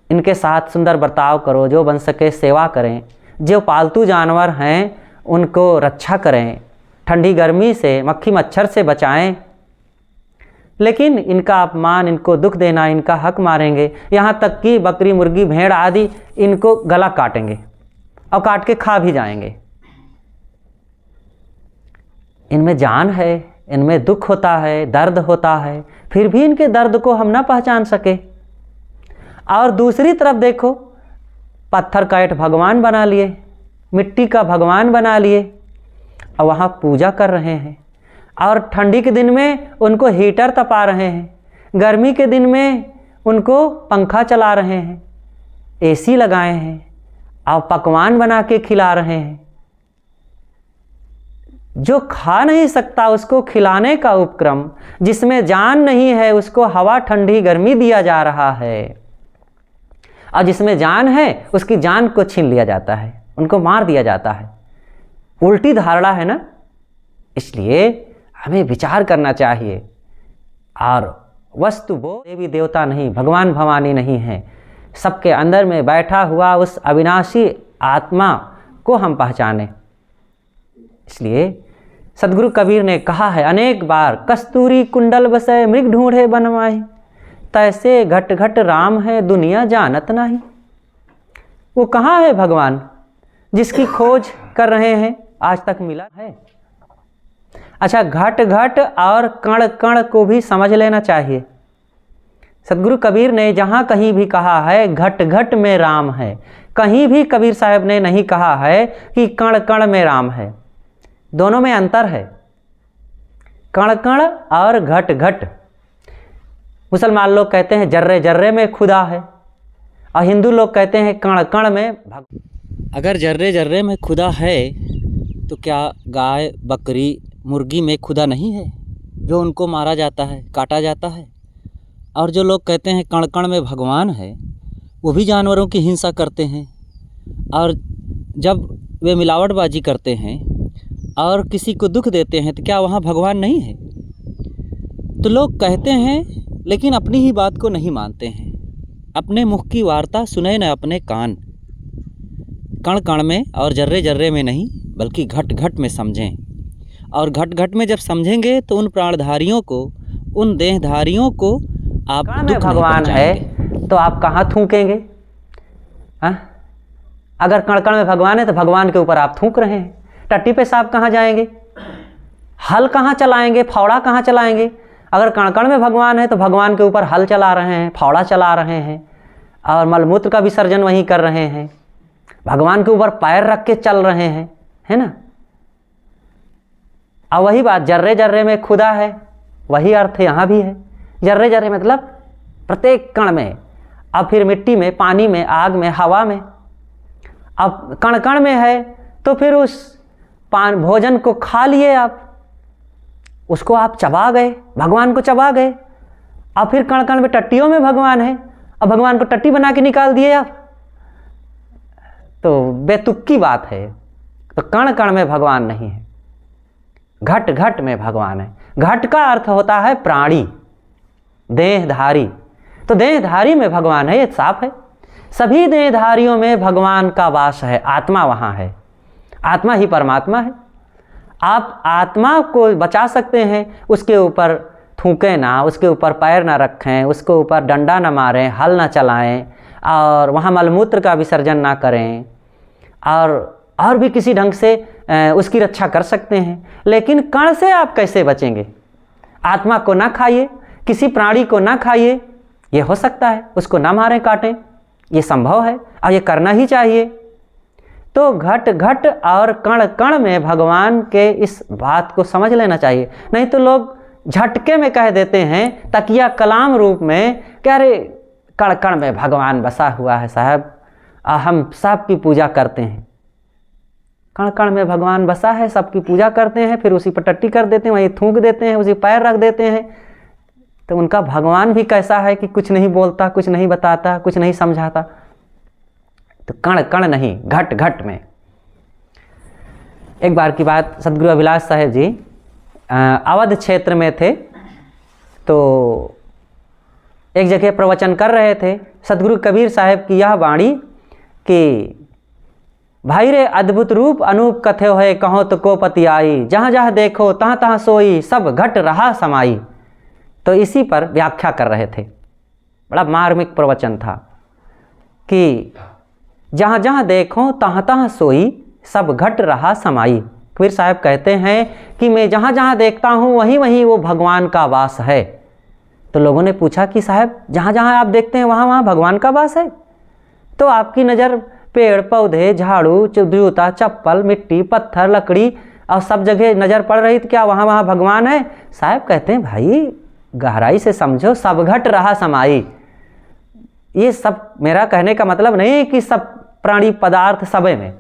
Speaker 1: इनके साथ सुंदर बर्ताव करो, जो बन सके सेवा करें। जो पालतू जानवर हैं उनको रक्षा करें, ठंडी गर्मी से मक्खी मच्छर से बचाएं। लेकिन इनका अपमान, इनको दुख देना, इनका हक मारेंगे, यहाँ तक कि बकरी मुर्गी भेड़ आदि इनको गला काटेंगे और काट के खा भी जाएंगे। इनमें जान है, इनमें दुख होता है, दर्द होता है, फिर भी इनके दर्द को हम ना पहचान सके। और दूसरी तरफ देखो, पत्थर का ईंट भगवान बना लिए, मिट्टी का भगवान बना लिए और वहाँ पूजा कर रहे हैं। और ठंडी के दिन में उनको हीटर तपा रहे हैं, गर्मी के दिन में उनको पंखा चला रहे हैं, एसी लगाए हैं और पकवान बना के खिला रहे हैं। जो खा नहीं सकता उसको खिलाने का उपक्रम, जिसमें जान नहीं है उसको हवा ठंडी गर्मी दिया जा रहा है, और जिसमें जान है उसकी जान को छीन लिया जाता है, उनको मार दिया जाता है। उल्टी धारणा है ना। इसलिए हमें विचार करना चाहिए। और वस्तु वो देवी देवता नहीं, भगवान भवानी नहीं है, सबके अंदर में बैठा हुआ उस अविनाशी आत्मा को हम पहचाने। इसलिए सदगुरु कबीर ने कहा है अनेक बार, कस्तूरी कुंडल बसे मृग ढूंढे बनमाही, तैसे घट घट राम है दुनिया जानत नहीं। वो कहाँ है भगवान जिसकी खोज कर रहे हैं, आज तक मिला है? अच्छा, घट घट और कण कण को भी समझ लेना चाहिए। सदगुरु कबीर ने जहाँ कहीं भी कहा है घट घट में राम है, कहीं भी कबीर साहब ने नहीं कहा है कि कण कण में राम है। दोनों में अंतर है, कण कण और घट घट। मुसलमान लोग कहते हैं जर्रे जर्रे में खुदा है, और हिंदू लोग कहते हैं कण कण में भगवान।
Speaker 2: अगर जर्रे जर्रे में खुदा है तो क्या गाय बकरी मुर्गी में खुदा नहीं है जो उनको मारा जाता है, काटा जाता है? और जो लोग कहते हैं कण कण में भगवान है, वो भी जानवरों की हिंसा करते हैं। और जब वे मिलावटबाजी करते हैं और किसी को दुख देते हैं तो क्या वहाँ भगवान नहीं है? तो लोग कहते हैं लेकिन अपनी ही बात को नहीं मानते हैं। अपने मुख की वार्ता सुने न अपने कान। कण कण में और जर्रे जर्रे में नहीं बल्कि घट घट में समझें। और घट घट में जब समझेंगे तो उन प्राणधारियों को, उन देहधारियों को आप दुख
Speaker 1: भगवान है तो आप कहाँ थूकेंगे? अगर कण कण में भगवान है तो भगवान के ऊपर आप थूक रहे हैं। टट्टी पे सांप कहाँ जाएंगे? हल कहाँ चलाएंगे? फावड़ा कहाँ चलाएंगे? अगर कण कण में भगवान है तो भगवान के ऊपर हल चला रहे हैं, फावड़ा चला रहे हैं और मलमूत्र का विसर्जन वहीं कर रहे हैं। भगवान के ऊपर पैर रख के चल रहे हैं, है ना। अब वही बात, जर्रे जर्रे में खुदा है, वही अर्थ यहाँ भी है। जर्रे जर्रे मतलब प्रत्येक कण में, अब फिर मिट्टी में, पानी में, आग में, हवा में, अब कण कण में है, तो फिर उस भोजन को खा लिए आप, उसको आप चबा गए, भगवान को चबा गए। अब फिर कण कण में, टट्टियों में भगवान है, अब भगवान को टट्टी बना के निकाल दिए आप, तो बेतुकी बात है। तो कण कण में भगवान नहीं है, घट घट में भगवान है। घट का अर्थ होता है प्राणी, देहधारी। तो देहधारी में भगवान है, ये साफ है। सभी देहधारियों में भगवान का वास है, आत्मा वहाँ है, आत्मा ही परमात्मा है। आप आत्मा को बचा सकते हैं, उसके ऊपर थूकें ना, उसके ऊपर पैर ना रखें, उसके ऊपर डंडा ना मारें, हल ना चलाएं, और वहाँ मलमूत्र का विसर्जन ना करें, और भी किसी ढंग से उसकी रक्षा कर सकते हैं। लेकिन कण से आप कैसे बचेंगे? आत्मा को ना खाइए, किसी प्राणी को ना खाइए, ये हो सकता है, उसको ना मारें काटें, ये संभव है और ये करना ही चाहिए। तो घट घट और कण कण में भगवान के इस बात को समझ लेना चाहिए। नहीं तो लोग झटके में कह देते हैं, तकिया कलाम रूप में, कि अरे कण कण में भगवान बसा हुआ है साहब, हम सबकी पूजा करते हैं। कण कण में भगवान बसा है, सबकी पूजा करते हैं, फिर उसी पर टट्टी कर देते हैं, वहीं थूक देते हैं, उसी पैर रख देते हैं। तो उनका भगवान भी कैसा है कि कुछ नहीं बोलता, कुछ नहीं बताता, कुछ नहीं समझाता। तो कण कण नहीं, घट घट में। एक बार की बात, सदगुरु अभिलाष साहेब जी अवध क्षेत्र में थे, तो एक जगह प्रवचन कर रहे थे। सदगुरु कबीर साहब की यह वाणी कि भाई रे अद्भुत रूप अनूप कथ्यो है, कहो तो को पति आई, जहाँ जहाँ देखो तहाँ तहाँ सोई, सब घट रहा समाई। तो इसी पर व्याख्या कर रहे थे। बड़ा मार्मिक प्रवचन था कि जहाँ जहाँ देखो तहाँ तहाँ सोई, सब घट रहा समाई। कबीर साहब कहते हैं कि मैं जहाँ जहाँ देखता हूँ वहीं वहीं वो भगवान का वास है। तो लोगों ने पूछा कि साहब जहाँ जहाँ आप देखते हैं वहाँ वहाँ भगवान का वास है? तो आपकी नज़र पेड़ पौधे, झाड़ू, जूता, चप्पल, मिट्टी, पत्थर, लकड़ी और सब जगह नज़र पड़ रही, तो क्या वहाँ वहाँ भगवान है? साहब कहते हैं भाई गहराई से समझो, सब घट रहा समाई। ये सब मेरा कहने का मतलब नहीं है कि सब प्राणी पदार्थ सबे में,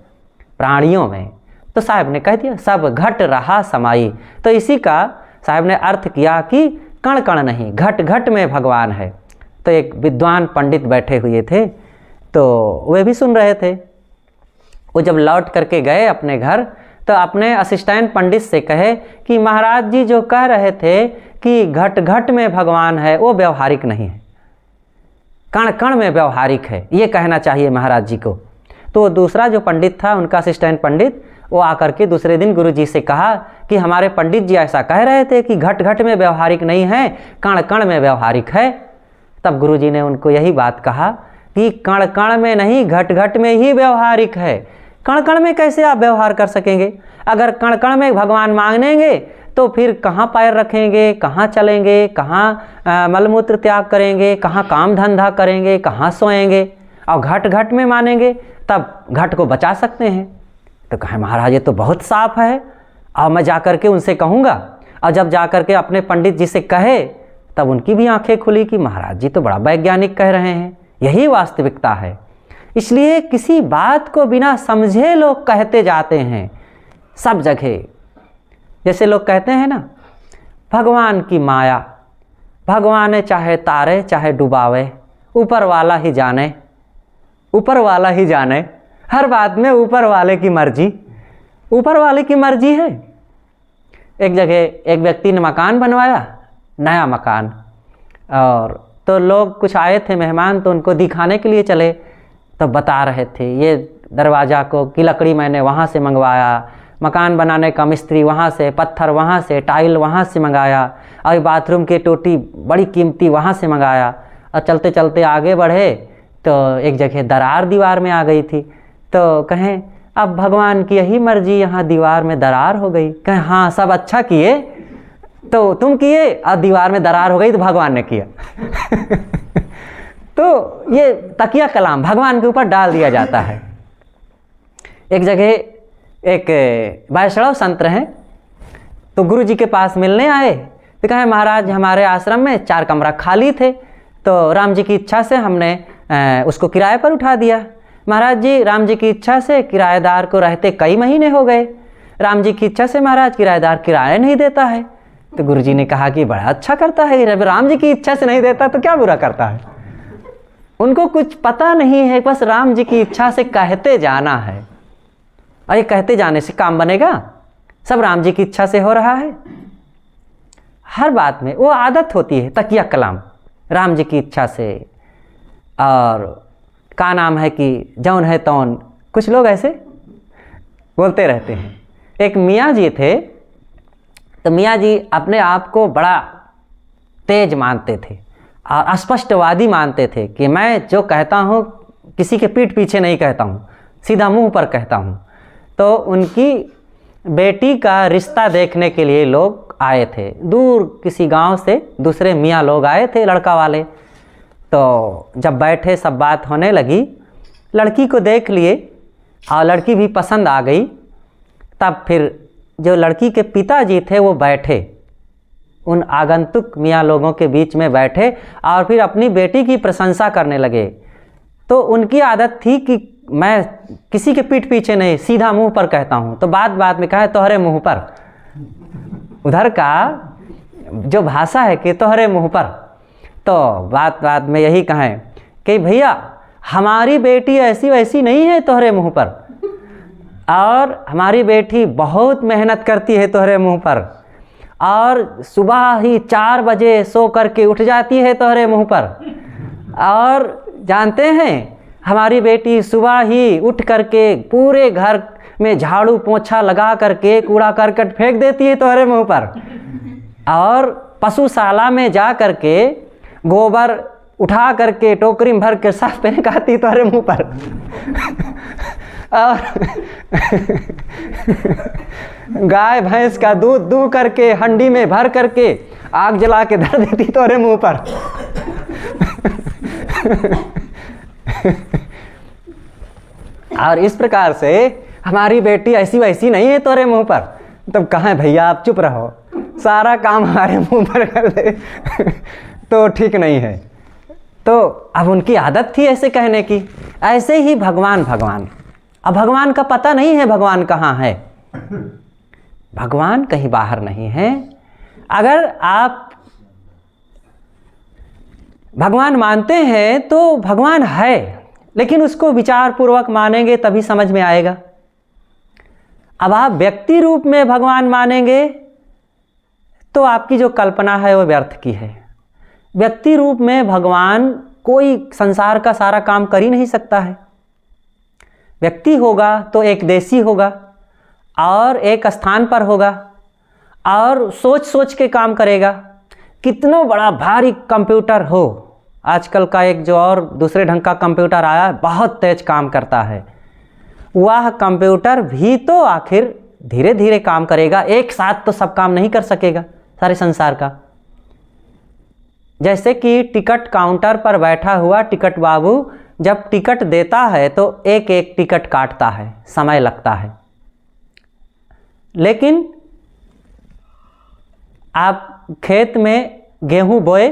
Speaker 1: प्राणियों में। तो साहब ने कह दिया सब घट रहा समाई। तो इसी का साहब ने अर्थ किया कि कण कण नहीं, घट घट में भगवान है। तो एक विद्वान पंडित बैठे हुए थे, तो वे भी सुन रहे थे। वो जब लौट करके गए अपने घर, तो अपने असिस्टेंट पंडित से कहे कि महाराज जी जो कह रहे थे कि घट घट में भगवान है, वो व्यवहारिक नहीं है, कण कण में व्यवहारिक है, ये कहना चाहिए महाराज जी को। तो दूसरा जो पंडित था, उनका असिस्टेंट पंडित, वो आकर के दूसरे दिन गुरु जी से कहा कि हमारे पंडित जी ऐसा कह रहे थे कि घट घट में व्यवहारिक नहीं है, कण कण में व्यवहारिक है। तब गुरु जी ने उनको यही बात कहा कि कण कण में नहीं, घट घट में ही व्यवहारिक है। कण कण में कैसे आप व्यवहार कर सकेंगे? अगर कण कण में भगवान मांगेंगे तो फिर कहाँ पैर रखेंगे, कहाँ चलेंगे, कहाँ मलमूत्र त्याग करेंगे, कहाँ काम धंधा करेंगे, कहाँ सोएंगे? और घट घट में मानेंगे तब घट को बचा सकते हैं। तो कहे महाराज ये तो बहुत साफ है, और मैं जाकर के उनसे कहूँगा। और जब जाकर के अपने पंडित जी से कहे, तब उनकी भी आंखें खुली कि महाराज जी तो बड़ा वैज्ञानिक कह रहे हैं, यही वास्तविकता है। इसलिए किसी बात को बिना समझे लोग कहते जाते हैं सब जगह। जैसे लोग कहते हैं ना, भगवान की माया, भगवान चाहे तारे चाहे डुबावे, ऊपर वाला ही जाने, ऊपर वाला ही जाने। हर बात में ऊपर वाले की मर्जी, ऊपर वाले की मर्जी है। एक जगह एक व्यक्ति ने मकान बनवाया, नया मकान, और तो लोग कुछ आए थे मेहमान, तो उनको दिखाने के लिए चले। तो बता रहे थे ये दरवाज़ा को की लकड़ी मैंने वहाँ से मंगवाया, मकान बनाने का मिस्त्री वहाँ से, पत्थर वहाँ से, टाइल वहाँ से मंगाया, और बाथरूम की टोटी बड़ी कीमती वहाँ से मंगाया। और चलते चलते आगे बढ़े तो एक जगह दरार दीवार में आ गई थी। तो कहें अब भगवान की यही मर्जी, यहाँ दीवार में दरार हो गई। कहें हाँ सब अच्छा किए, तो तुम किए और दीवार में दरार हो गई तो भगवान ने किया। तो ये तकिया कलाम भगवान के ऊपर डाल दिया जाता है। एक जगह एक वैष्णव संत हैं, तो गुरु जी के पास मिलने आए। तो कहे महाराज हमारे आश्रम में 4 कमरा खाली थे, तो राम जी की इच्छा से हमने उसको किराए पर उठा दिया। महाराज जी राम जी की इच्छा से किराएदार को रहते कई महीने हो गए, राम जी की इच्छा से महाराज किराएदार किराया नहीं देता है। तो गुरु जी ने कहा कि बड़ा अच्छा करता है, जब राम जी की इच्छा से नहीं देता तो क्या बुरा करता है। उनको कुछ पता नहीं है, बस राम जी की इच्छा से कहते जाना है, और ये कहते जाने से काम बनेगा। सब राम जी की इच्छा से हो रहा है। हर बात में वो आदत होती है तकिया कलाम, राम जी की इच्छा से। और का नाम है कि जौन है तौन, कुछ लोग ऐसे बोलते रहते हैं। एक मियाँ जी थे, तो मियाँ जी अपने आप को बड़ा तेज मानते थे और स्पष्टवादी मानते थे कि मैं जो कहता हूँ किसी के पीठ पीछे नहीं कहता हूँ, सीधा मुंह पर कहता हूँ। तो उनकी बेटी का रिश्ता देखने के लिए लोग आए थे, दूर किसी गांव से दूसरे मियाँ लोग आए थे, लड़का वाले। तो जब बैठे सब बात होने लगी, लड़की को देख लिए और लड़की भी पसंद आ गई। तब फिर जो लड़की के पिताजी थे वो बैठे, उन आगंतुक मियाँ लोगों के बीच में बैठे और फिर अपनी बेटी की प्रशंसा करने लगे। तो उनकी आदत थी कि मैं किसी के पीठ पीछे नहीं, सीधा मुंह पर कहता हूँ। तो बात बात में कहा तोहरे मुंह पर, उधर का जो भाषा है कि तोहरे मुंह पर। तो बात बात में यही कहें कि भैया हमारी बेटी ऐसी वैसी नहीं है तोहरे मुंह पर, और हमारी बेटी बहुत मेहनत करती है तोहरे मुंह पर, और सुबह ही 4 बजे सो करके उठ जाती है तोहरे मुंह पर। और जानते हैं हमारी बेटी सुबह ही उठ करके पूरे घर में झाड़ू पोछा लगा करके कूड़ा करकट फेंक देती है तोहरे मुंह पर, और पशुशाला में जा करके गोबर उठा करके टोकरी में भर के साफ फेंक आती तोहरे मुंह पर। और गाय भैंस का दूध दूह करके हंडी में भर करके आग जला के धर देती तोरे मुंह पर। और इस प्रकार से हमारी बेटी ऐसी वैसी नहीं है तोरे मुंह पर। तब कहें भैया आप चुप रहो, सारा काम हमारे मुंह पर कर दे तो ठीक नहीं है। तो अब उनकी आदत थी ऐसे कहने की। ऐसे ही भगवान भगवान, अब भगवान का पता नहीं है भगवान कहाँ है। भगवान कहीं बाहर नहीं है। अगर आप भगवान मानते हैं तो भगवान है, लेकिन उसको विचार पूर्वक मानेंगे तभी समझ में आएगा। अब आप व्यक्ति रूप में भगवान मानेंगे तो आपकी जो कल्पना है वो व्यर्थ की है। व्यक्ति रूप में भगवान कोई संसार का सारा काम कर ही नहीं सकता है। व्यक्ति होगा तो एक देशी होगा और एक स्थान पर होगा और सोच सोच के काम करेगा। कितना बड़ा भारी कंप्यूटर हो, आजकल का एक जो और दूसरे ढंग का कंप्यूटर आया है, बहुत तेज काम करता है, वह कंप्यूटर भी तो आखिर धीरे धीरे काम करेगा, एक साथ तो सब काम नहीं कर सकेगा सारे संसार का। जैसे कि टिकट काउंटर पर बैठा हुआ टिकट बाबू जब टिकट देता है तो एक एक टिकट काटता है, समय लगता है। लेकिन आप खेत में गेहूं बोए,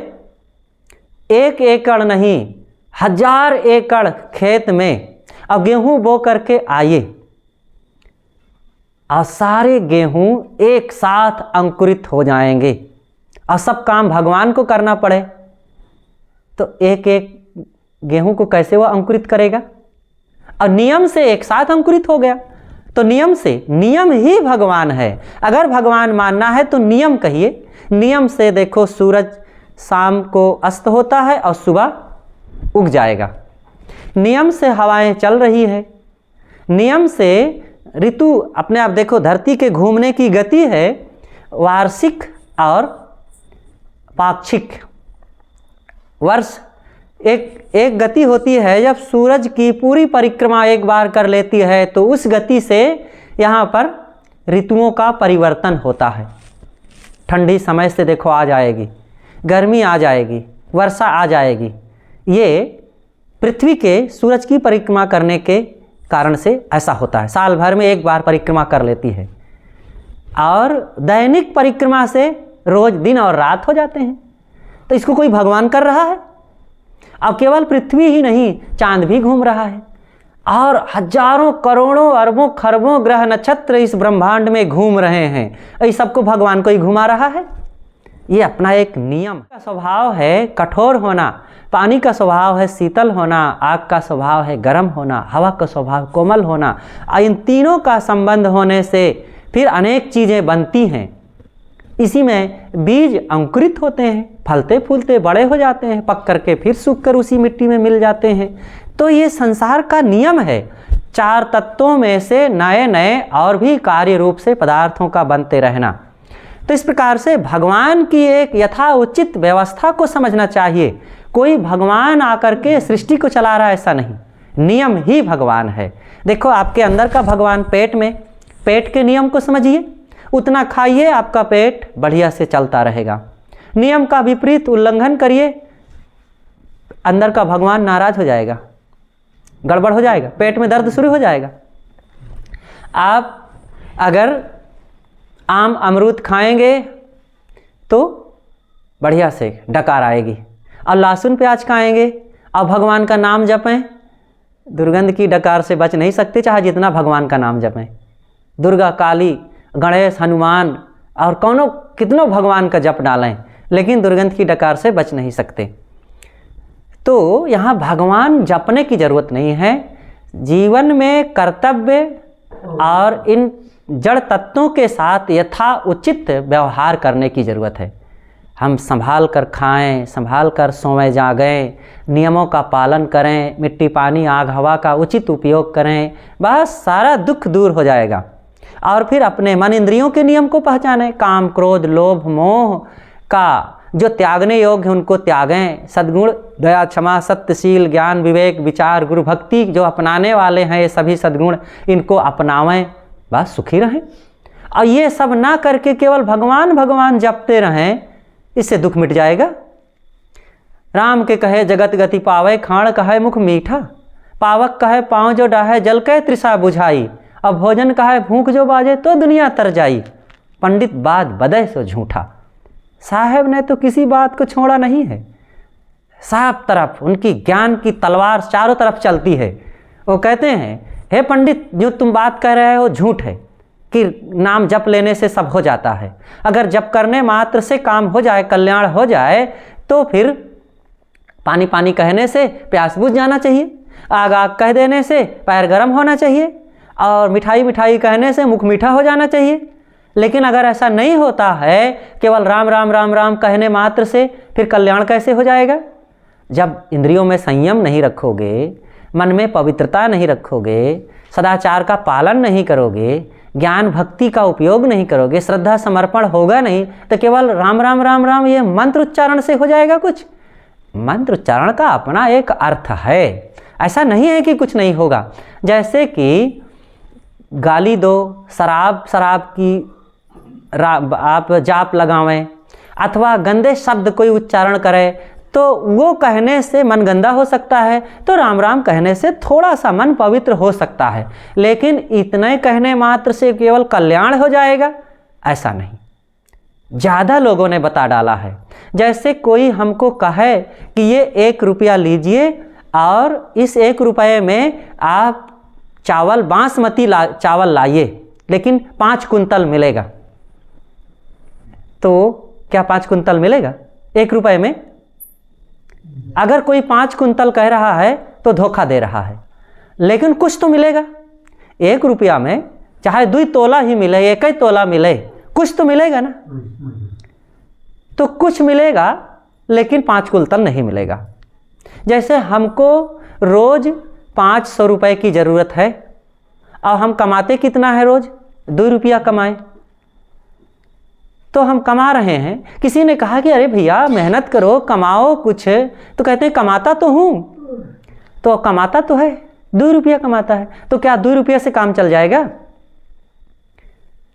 Speaker 1: 1 एकड़ नहीं 1000 एकड़ खेत में अब गेहूं बो करके आइए और सारे गेहूं एक साथ अंकुरित हो जाएंगे और सब काम भगवान को करना पड़े तो एक एक गेहूं को कैसे वो अंकुरित करेगा। और नियम से एक साथ अंकुरित हो गया तो नियम से, नियम ही भगवान है। अगर भगवान मानना है तो नियम कहिए। नियम से देखो सूरज शाम को अस्त होता है और सुबह उग जाएगा। नियम से हवाएं चल रही है, नियम से ऋतु अपने आप देखो, धरती के घूमने की गति है वार्षिक और पाक्षिक। वर्ष एक गति होती है जब सूरज की पूरी परिक्रमा एक बार कर लेती है तो उस गति से यहाँ पर ऋतुओं का परिवर्तन होता है। ठंडी समय से देखो आ जाएगी, गर्मी आ जाएगी, वर्षा आ जाएगी। ये पृथ्वी के सूरज की परिक्रमा करने के कारण से ऐसा होता है। साल भर में एक बार परिक्रमा कर लेती है और दैनिक परिक्रमा से रोज दिन और रात हो जाते हैं। तो इसको कोई भगवान कर रहा है? अब केवल पृथ्वी ही नहीं, चांद भी घूम रहा है और हजारों करोड़ों अरबों खरबों ग्रह नक्षत्र इस ब्रह्मांड में घूम रहे हैं। इस सबको भगवान को ही घुमा रहा है। ये अपना एक नियम का स्वभाव है कठोर होना, पानी का स्वभाव है शीतल होना, आग का स्वभाव है गर्म होना, हवा का स्वभाव कोमल होना। इन तीनों का संबंध होने से फिर अनेक चीज़ें बनती हैं। इसी में बीज अंकुरित होते हैं, फलते फूलते बड़े हो जाते हैं, पक करके फिर सूख कर उसी मिट्टी में मिल जाते हैं। तो ये संसार का नियम है। चार तत्वों में से नए नए और भी कार्य रूप से पदार्थों का बनते रहना। तो इस प्रकार से भगवान की एक यथाउचित व्यवस्था को समझना चाहिए। कोई भगवान आकर के सृष्टि को चला रहा है ऐसा नहीं, नियम ही भगवान है। देखो आपके अंदर का भगवान पेट में, पेट के नियम को समझिए, उतना खाइए आपका पेट बढ़िया से चलता रहेगा। नियम का विपरीत उल्लंघन करिए, अंदर का भगवान नाराज हो जाएगा, गड़बड़ हो जाएगा, पेट में दर्द शुरू हो जाएगा। आप अगर आम अमरूद खाएंगे तो बढ़िया से डकार आएगी, और लहसुन प्याज खाएंगे और भगवान का नाम जपें, दुर्गंध की डकार से बच नहीं सकते, चाहे जितना भगवान का नाम जपें। दुर्गा, काली, गणेश, हनुमान और कौनों कितनों भगवान का जप डालें, लेकिन दुर्गंध की डकार से बच नहीं सकते। तो यहाँ भगवान जपने की ज़रूरत नहीं है। जीवन में कर्तव्य और इन जड़ तत्वों के साथ यथा उचित व्यवहार करने की ज़रूरत है। हम संभाल कर खाएं, संभाल कर सोएं जागें, नियमों का पालन करें, मिट्टी पानी आग हवा का उचित उपयोग करें, बस सारा दुख दूर हो जाएगा। और फिर अपने मन इंद्रियों के नियम को पहचानें। काम क्रोध लोभ मोह का जो त्यागने योग्य उनको त्यागें। सद्गुण दया क्षमा सत्यशील ज्ञान विवेक विचार गुरु भक्ति जो अपनाने वाले हैं, ये सभी सद्गुण इनको अपनावें, बस सुखी रहें। और ये सब ना करके केवल भगवान भगवान जपते रहें, इससे दुख मिट जाएगा। राम के कहे जगत गति पावे, खाण कहे मुख मीठा, पावक कहे पाँव जो डाहे, जल कहे तृषा बुझाई, अब भोजन कहे भूख जो बाजे, तो दुनिया तर जाई, पंडित बात बदे सो झूठा। साहब ने तो किसी बात को छोड़ा नहीं है, सब तरफ उनकी ज्ञान की तलवार चारों तरफ चलती है। वो कहते हैं हे पंडित, जो तुम बात कह रहे हो झूठ है कि नाम जप लेने से सब हो जाता है। अगर जप करने मात्र से काम हो जाए, कल्याण हो जाए, तो फिर पानी पानी कहने से प्यास बुझ जाना चाहिए, आग आग कह देने से पैर गर्म होना चाहिए, और मिठाई मिठाई कहने से मुख मीठा हो जाना चाहिए। लेकिन अगर ऐसा नहीं होता है, केवल राम राम राम राम कहने मात्र से, फिर कल्याण कैसे हो जाएगा? जब इंद्रियों में संयम नहीं रखोगे, मन में पवित्रता नहीं रखोगे, सदाचार का पालन नहीं करोगे, ज्ञान भक्ति का उपयोग नहीं करोगे, श्रद्धा समर्पण होगा नहीं, तो केवल राम राम राम राम ये मंत्र उच्चारण से हो जाएगा कुछ? मंत्र उच्चारण का अपना एक अर्थ है, ऐसा नहीं है कि कुछ नहीं होगा। जैसे कि गाली दो, शराब की आप जाप लगावें, अथवा गंदे शब्द कोई उच्चारण करे, तो वो कहने से मन गंदा हो सकता है, तो राम राम कहने से थोड़ा सा मन पवित्र हो सकता है। लेकिन इतने कहने मात्र से केवल कल्याण हो जाएगा, ऐसा नहीं। ज़्यादा लोगों ने बता डाला है। जैसे कोई हमको कहे कि ये 1 रुपया लीजिए और इस 1 रुपये में आप चावल बासमती चावल लाइए, लेकिन 5 कुंतल मिलेगा। तो क्या 5 कुंतल मिलेगा 1 रुपये में? अगर कोई 5 कुंतल कह रहा है तो धोखा दे रहा है, लेकिन कुछ तो मिलेगा। 1 रुपया में चाहे 2 तोला ही मिले, 1 तोला मिले, कुछ तो मिलेगा ना। तो कुछ मिलेगा, लेकिन 5 कुंतल नहीं मिलेगा। जैसे हमको रोज 500 रुपये की ज़रूरत है, और हम कमाते कितना है? रोज 2 रुपया कमाएं, तो हम कमा रहे हैं। किसी ने कहा कि अरे भैया मेहनत करो, कमाओ कुछ, तो कहते हैं कमाता तो हूँ, तो कमाता तो है, 2 रुपया कमाता है, तो क्या 2 रुपया से काम चल जाएगा?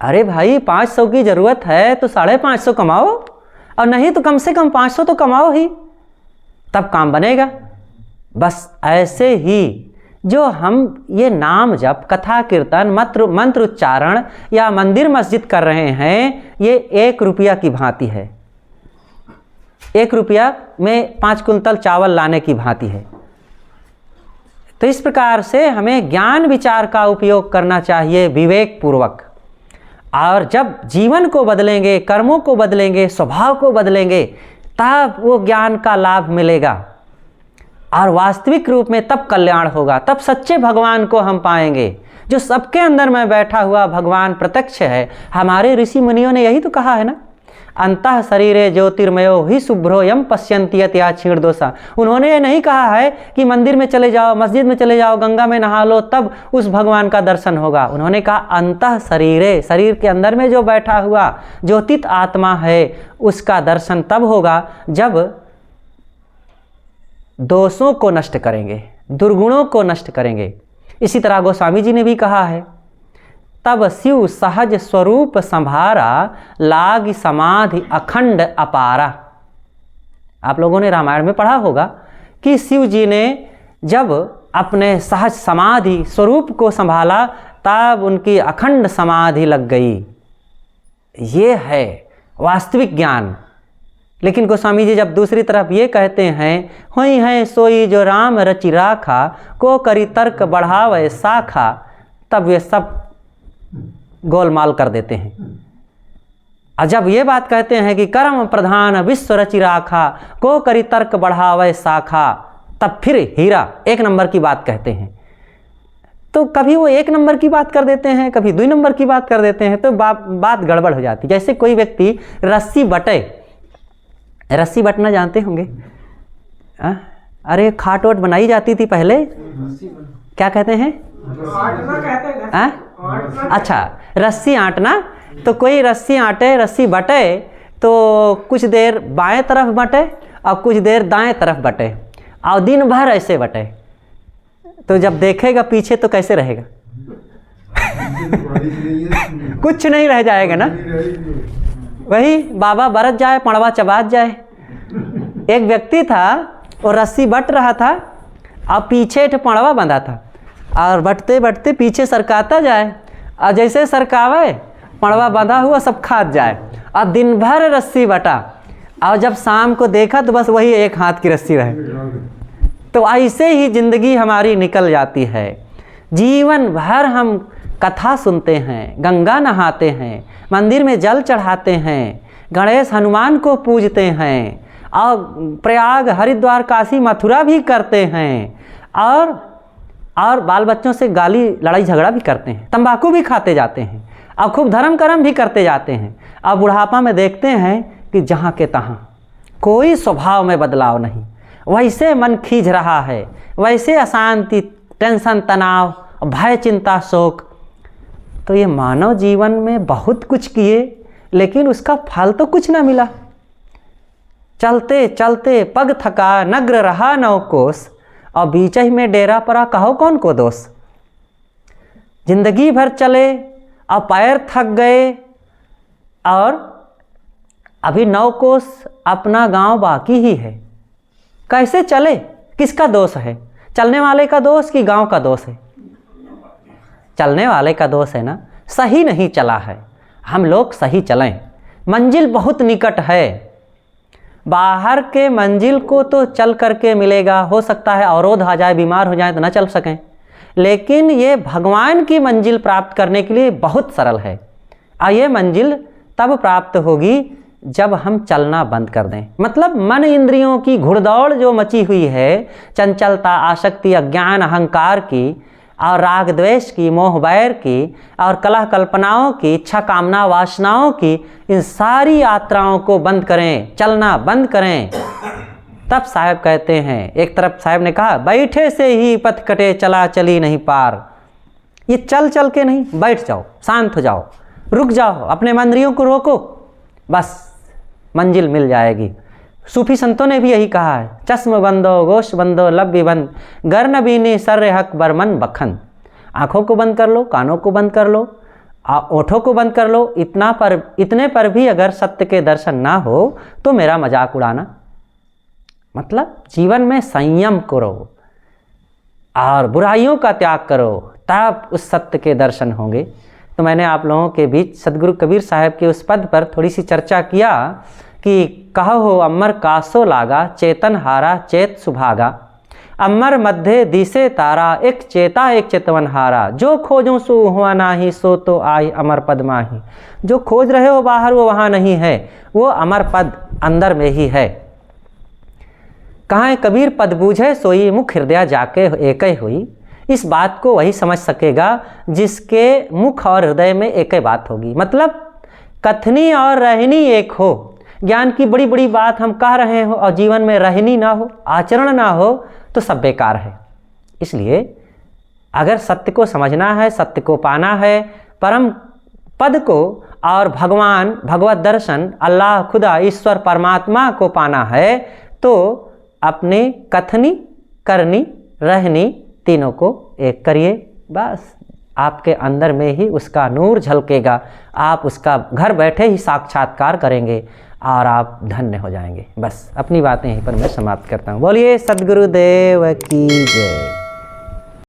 Speaker 1: अरे भाई 500 की ज़रूरत है तो 550 कमाओ, और नहीं तो कम से कम 500 तो कमाओ ही, तब काम बनेगा। बस ऐसे ही जो हम ये नाम जप, कथा कीर्तन, मंत्र उच्चारण या मंदिर मस्जिद कर रहे हैं, ये 1 रुपया की भांति है। 1 रुपया में 5 कुंतल चावल लाने की भांति है। तो इस प्रकार से हमें ज्ञान विचार का उपयोग करना चाहिए विवेक पूर्वक। और जब जीवन को बदलेंगे, कर्मों को बदलेंगे, स्वभाव को बदलेंगे, तब वो ज्ञान का लाभ मिलेगा और वास्तविक रूप में तब कल्याण होगा। तब सच्चे भगवान को हम पाएंगे, जो सबके अंदर में बैठा हुआ भगवान प्रत्यक्ष है। हमारे ऋषि मुनियों ने यही तो कहा है ना, अंतः शरीरे ज्योतिर्मयो ही शुभ्रो यम पश्यन्ति यत्या क्षीण दोषा। उन्होंने ये नहीं कहा है कि मंदिर में चले जाओ, मस्जिद में चले जाओ, गंगा में नहा लो तब उस भगवान का दर्शन होगा। उन्होंने कहा अंतः शरीरे, शरीर के अंदर में जो बैठा हुआ ज्योतित आत्मा है, उसका दर्शन तब होगा जब दोषों को नष्ट करेंगे, दुर्गुणों को नष्ट करेंगे। इसी तरह गोस्वामी जी ने भी कहा है, तब शिव सहज स्वरूप संभारा, लाग समाधि अखंड अपारा। आप लोगों ने रामायण में पढ़ा होगा कि शिव जी ने जब अपने सहज समाधि स्वरूप को संभाला, तब उनकी अखंड समाधि लग गई। ये है वास्तविक ज्ञान। लेकिन गोस्वामी जी जब दूसरी तरफ ये कहते हैं, हुई है सोई जो राम रचि राखा, को करी तर्क बढ़ावे शाखा, तब ये सब गोलमाल कर देते हैं। और जब ये बात कहते हैं कि कर्म प्रधान विश्व रचि राखा, को करी तर्क बढ़ावे शाखा, तब फिर हीरा 1 नंबर की बात कहते हैं। तो कभी वो 1 नंबर की बात कर देते हैं, कभी 2 नंबर की बात कर देते हैं, तो बात गड़बड़ हो जाती। जैसे कोई व्यक्ति रस्सी बटे, रस्सी बटना जानते होंगे? अरे खाट ओट बनाई जाती थी पहले, क्या कहते हैं? अच्छा, रस्सी आंटना। तो कोई रस्सी आंटे, रस्सी बटे, तो कुछ देर बाएं तरफ बटे और कुछ देर दाएं तरफ बटे, और दिन भर ऐसे बटे। तो जब देखेगा पीछे तो कैसे रहेगा? कुछ नहीं रह जाएगा ना। वही बाबा बरत जाए, पड़वा चबात जाए। एक व्यक्ति था, वो रस्सी बट रहा था और पीछे एक पड़वा बंधा था, और बटते बटते पीछे सरकाता जाए, और जैसे सरकावे पड़वा बंधा हुआ सब खात जाए, और दिन भर रस्सी बटा, और जब शाम को देखा तो बस वही 1 हाथ की रस्सी रहे। तो ऐसे ही जिंदगी हमारी निकल जाती है। जीवन भर हम कथा सुनते हैं, गंगा नहाते हैं, मंदिर में जल चढ़ाते हैं, गणेश हनुमान को पूजते हैं, और प्रयाग हरिद्वार काशी मथुरा भी करते हैं, और बाल बच्चों से गाली लड़ाई झगड़ा भी करते हैं, तंबाकू भी खाते जाते हैं, और खूब धर्म कर्म भी करते जाते हैं। और बुढ़ापा में देखते हैं कि जहाँ के तहाँ कोई स्वभाव में बदलाव नहीं, वैसे मन खींच रहा है, वैसे अशांति, टेंशन, तनाव, भय, चिंता, शोक। तो ये मानव जीवन में बहुत कुछ किए, लेकिन उसका फल तो कुछ ना मिला। चलते चलते पग थका, नग्र रहा 9 कोस, और बीच ही में डेरा पड़ा, कहो कौन को दोष। जिंदगी भर चले और पैर थक गए, और अभी 9 कोस अपना गांव बाकी ही है। कैसे चले? किसका दोष है? चलने वाले का दोष कि गांव का दोष है? चलने वाले का दोष है ना, सही नहीं चला है। हम लोग सही चलें, मंजिल बहुत निकट है। बाहर के मंजिल को तो चल करके मिलेगा, हो सकता है अवरोध आ जाए, बीमार हो जाए तो ना चल सकें, लेकिन ये भगवान की मंजिल प्राप्त करने के लिए बहुत सरल है। और ये मंजिल तब प्राप्त होगी जब हम चलना बंद कर दें। मतलब मन इंद्रियों की घुड़दौड़ जो मची हुई है, चंचलता, आसक्ति, अज्ञान, अहंकार की, और राग द्वेष की, मोह बैर की, और कलह कल्पनाओं की, इच्छा कामना वासनाओं की, इन सारी यात्राओं को बंद करें, चलना बंद करें। तब साहब कहते हैं, एक तरफ साहब ने कहा, बैठे से ही पथ कटे, चला चली नहीं पार। ये चल चल के नहीं, बैठ जाओ, शांत हो जाओ, रुक जाओ, अपने मंदिरों को रोको, बस मंजिल मिल जाएगी। सूफी संतों ने भी यही कहा है, चश्म बंदो, गोश बंदो, लब्बी बंद, गर न बीनी सर्रे हक बरमन बखन। आँखों को बंद कर लो, कानों को बंद कर लो, ओठों को बंद कर लो, इतने पर भी अगर सत्य के दर्शन ना हो तो मेरा मजाक उड़ाना। मतलब जीवन में संयम करो, और बुराइयों का त्याग करो, तब उस सत्य के दर्शन होंगे। तो मैंने आप लोगों के बीच सदगुरु कबीर साहब के उस पद पर थोड़ी सी चर्चा किया कि कहो हो अमर कासो लागा, चेतन हारा चेत सुभागा। अमर मध्य दिसे तारा, एक चेता एक चेतवन हारा। जो खोजूं सो हुआ नाही, सो तो आई अमर पद माही। जो खोज रहे हो बाहर वो वहाँ नहीं है, वो अमर पद अंदर में ही है। कहाँ कबीर पद बूझे सोई, मुख हृदय जाके एक ही हुई। इस बात को वही समझ सकेगा जिसके मुख और हृदय में एक ही बात होगी। मतलब कथनी और रहनी एक हो। ज्ञान की बड़ी बड़ी बात हम कह रहे हो और जीवन में रहनी ना हो, आचरण ना हो, तो सब बेकार है। इसलिए अगर सत्य को समझना है, सत्य को पाना है, परम पद को और भगवान, भगवत दर्शन, अल्लाह, खुदा, ईश्वर, परमात्मा को पाना है, तो अपने कथनी, करनी, रहनी तीनों को एक करिए। बस आपके अंदर में ही उसका नूर झलकेगा। आप उसका घर बैठे ही साक्षात्कार करेंगे और आप धन्य हो जाएंगे। बस अपनी बातें यहीं पर मैं समाप्त करता हूँ। बोलिए सद्गुरुदेव की जय।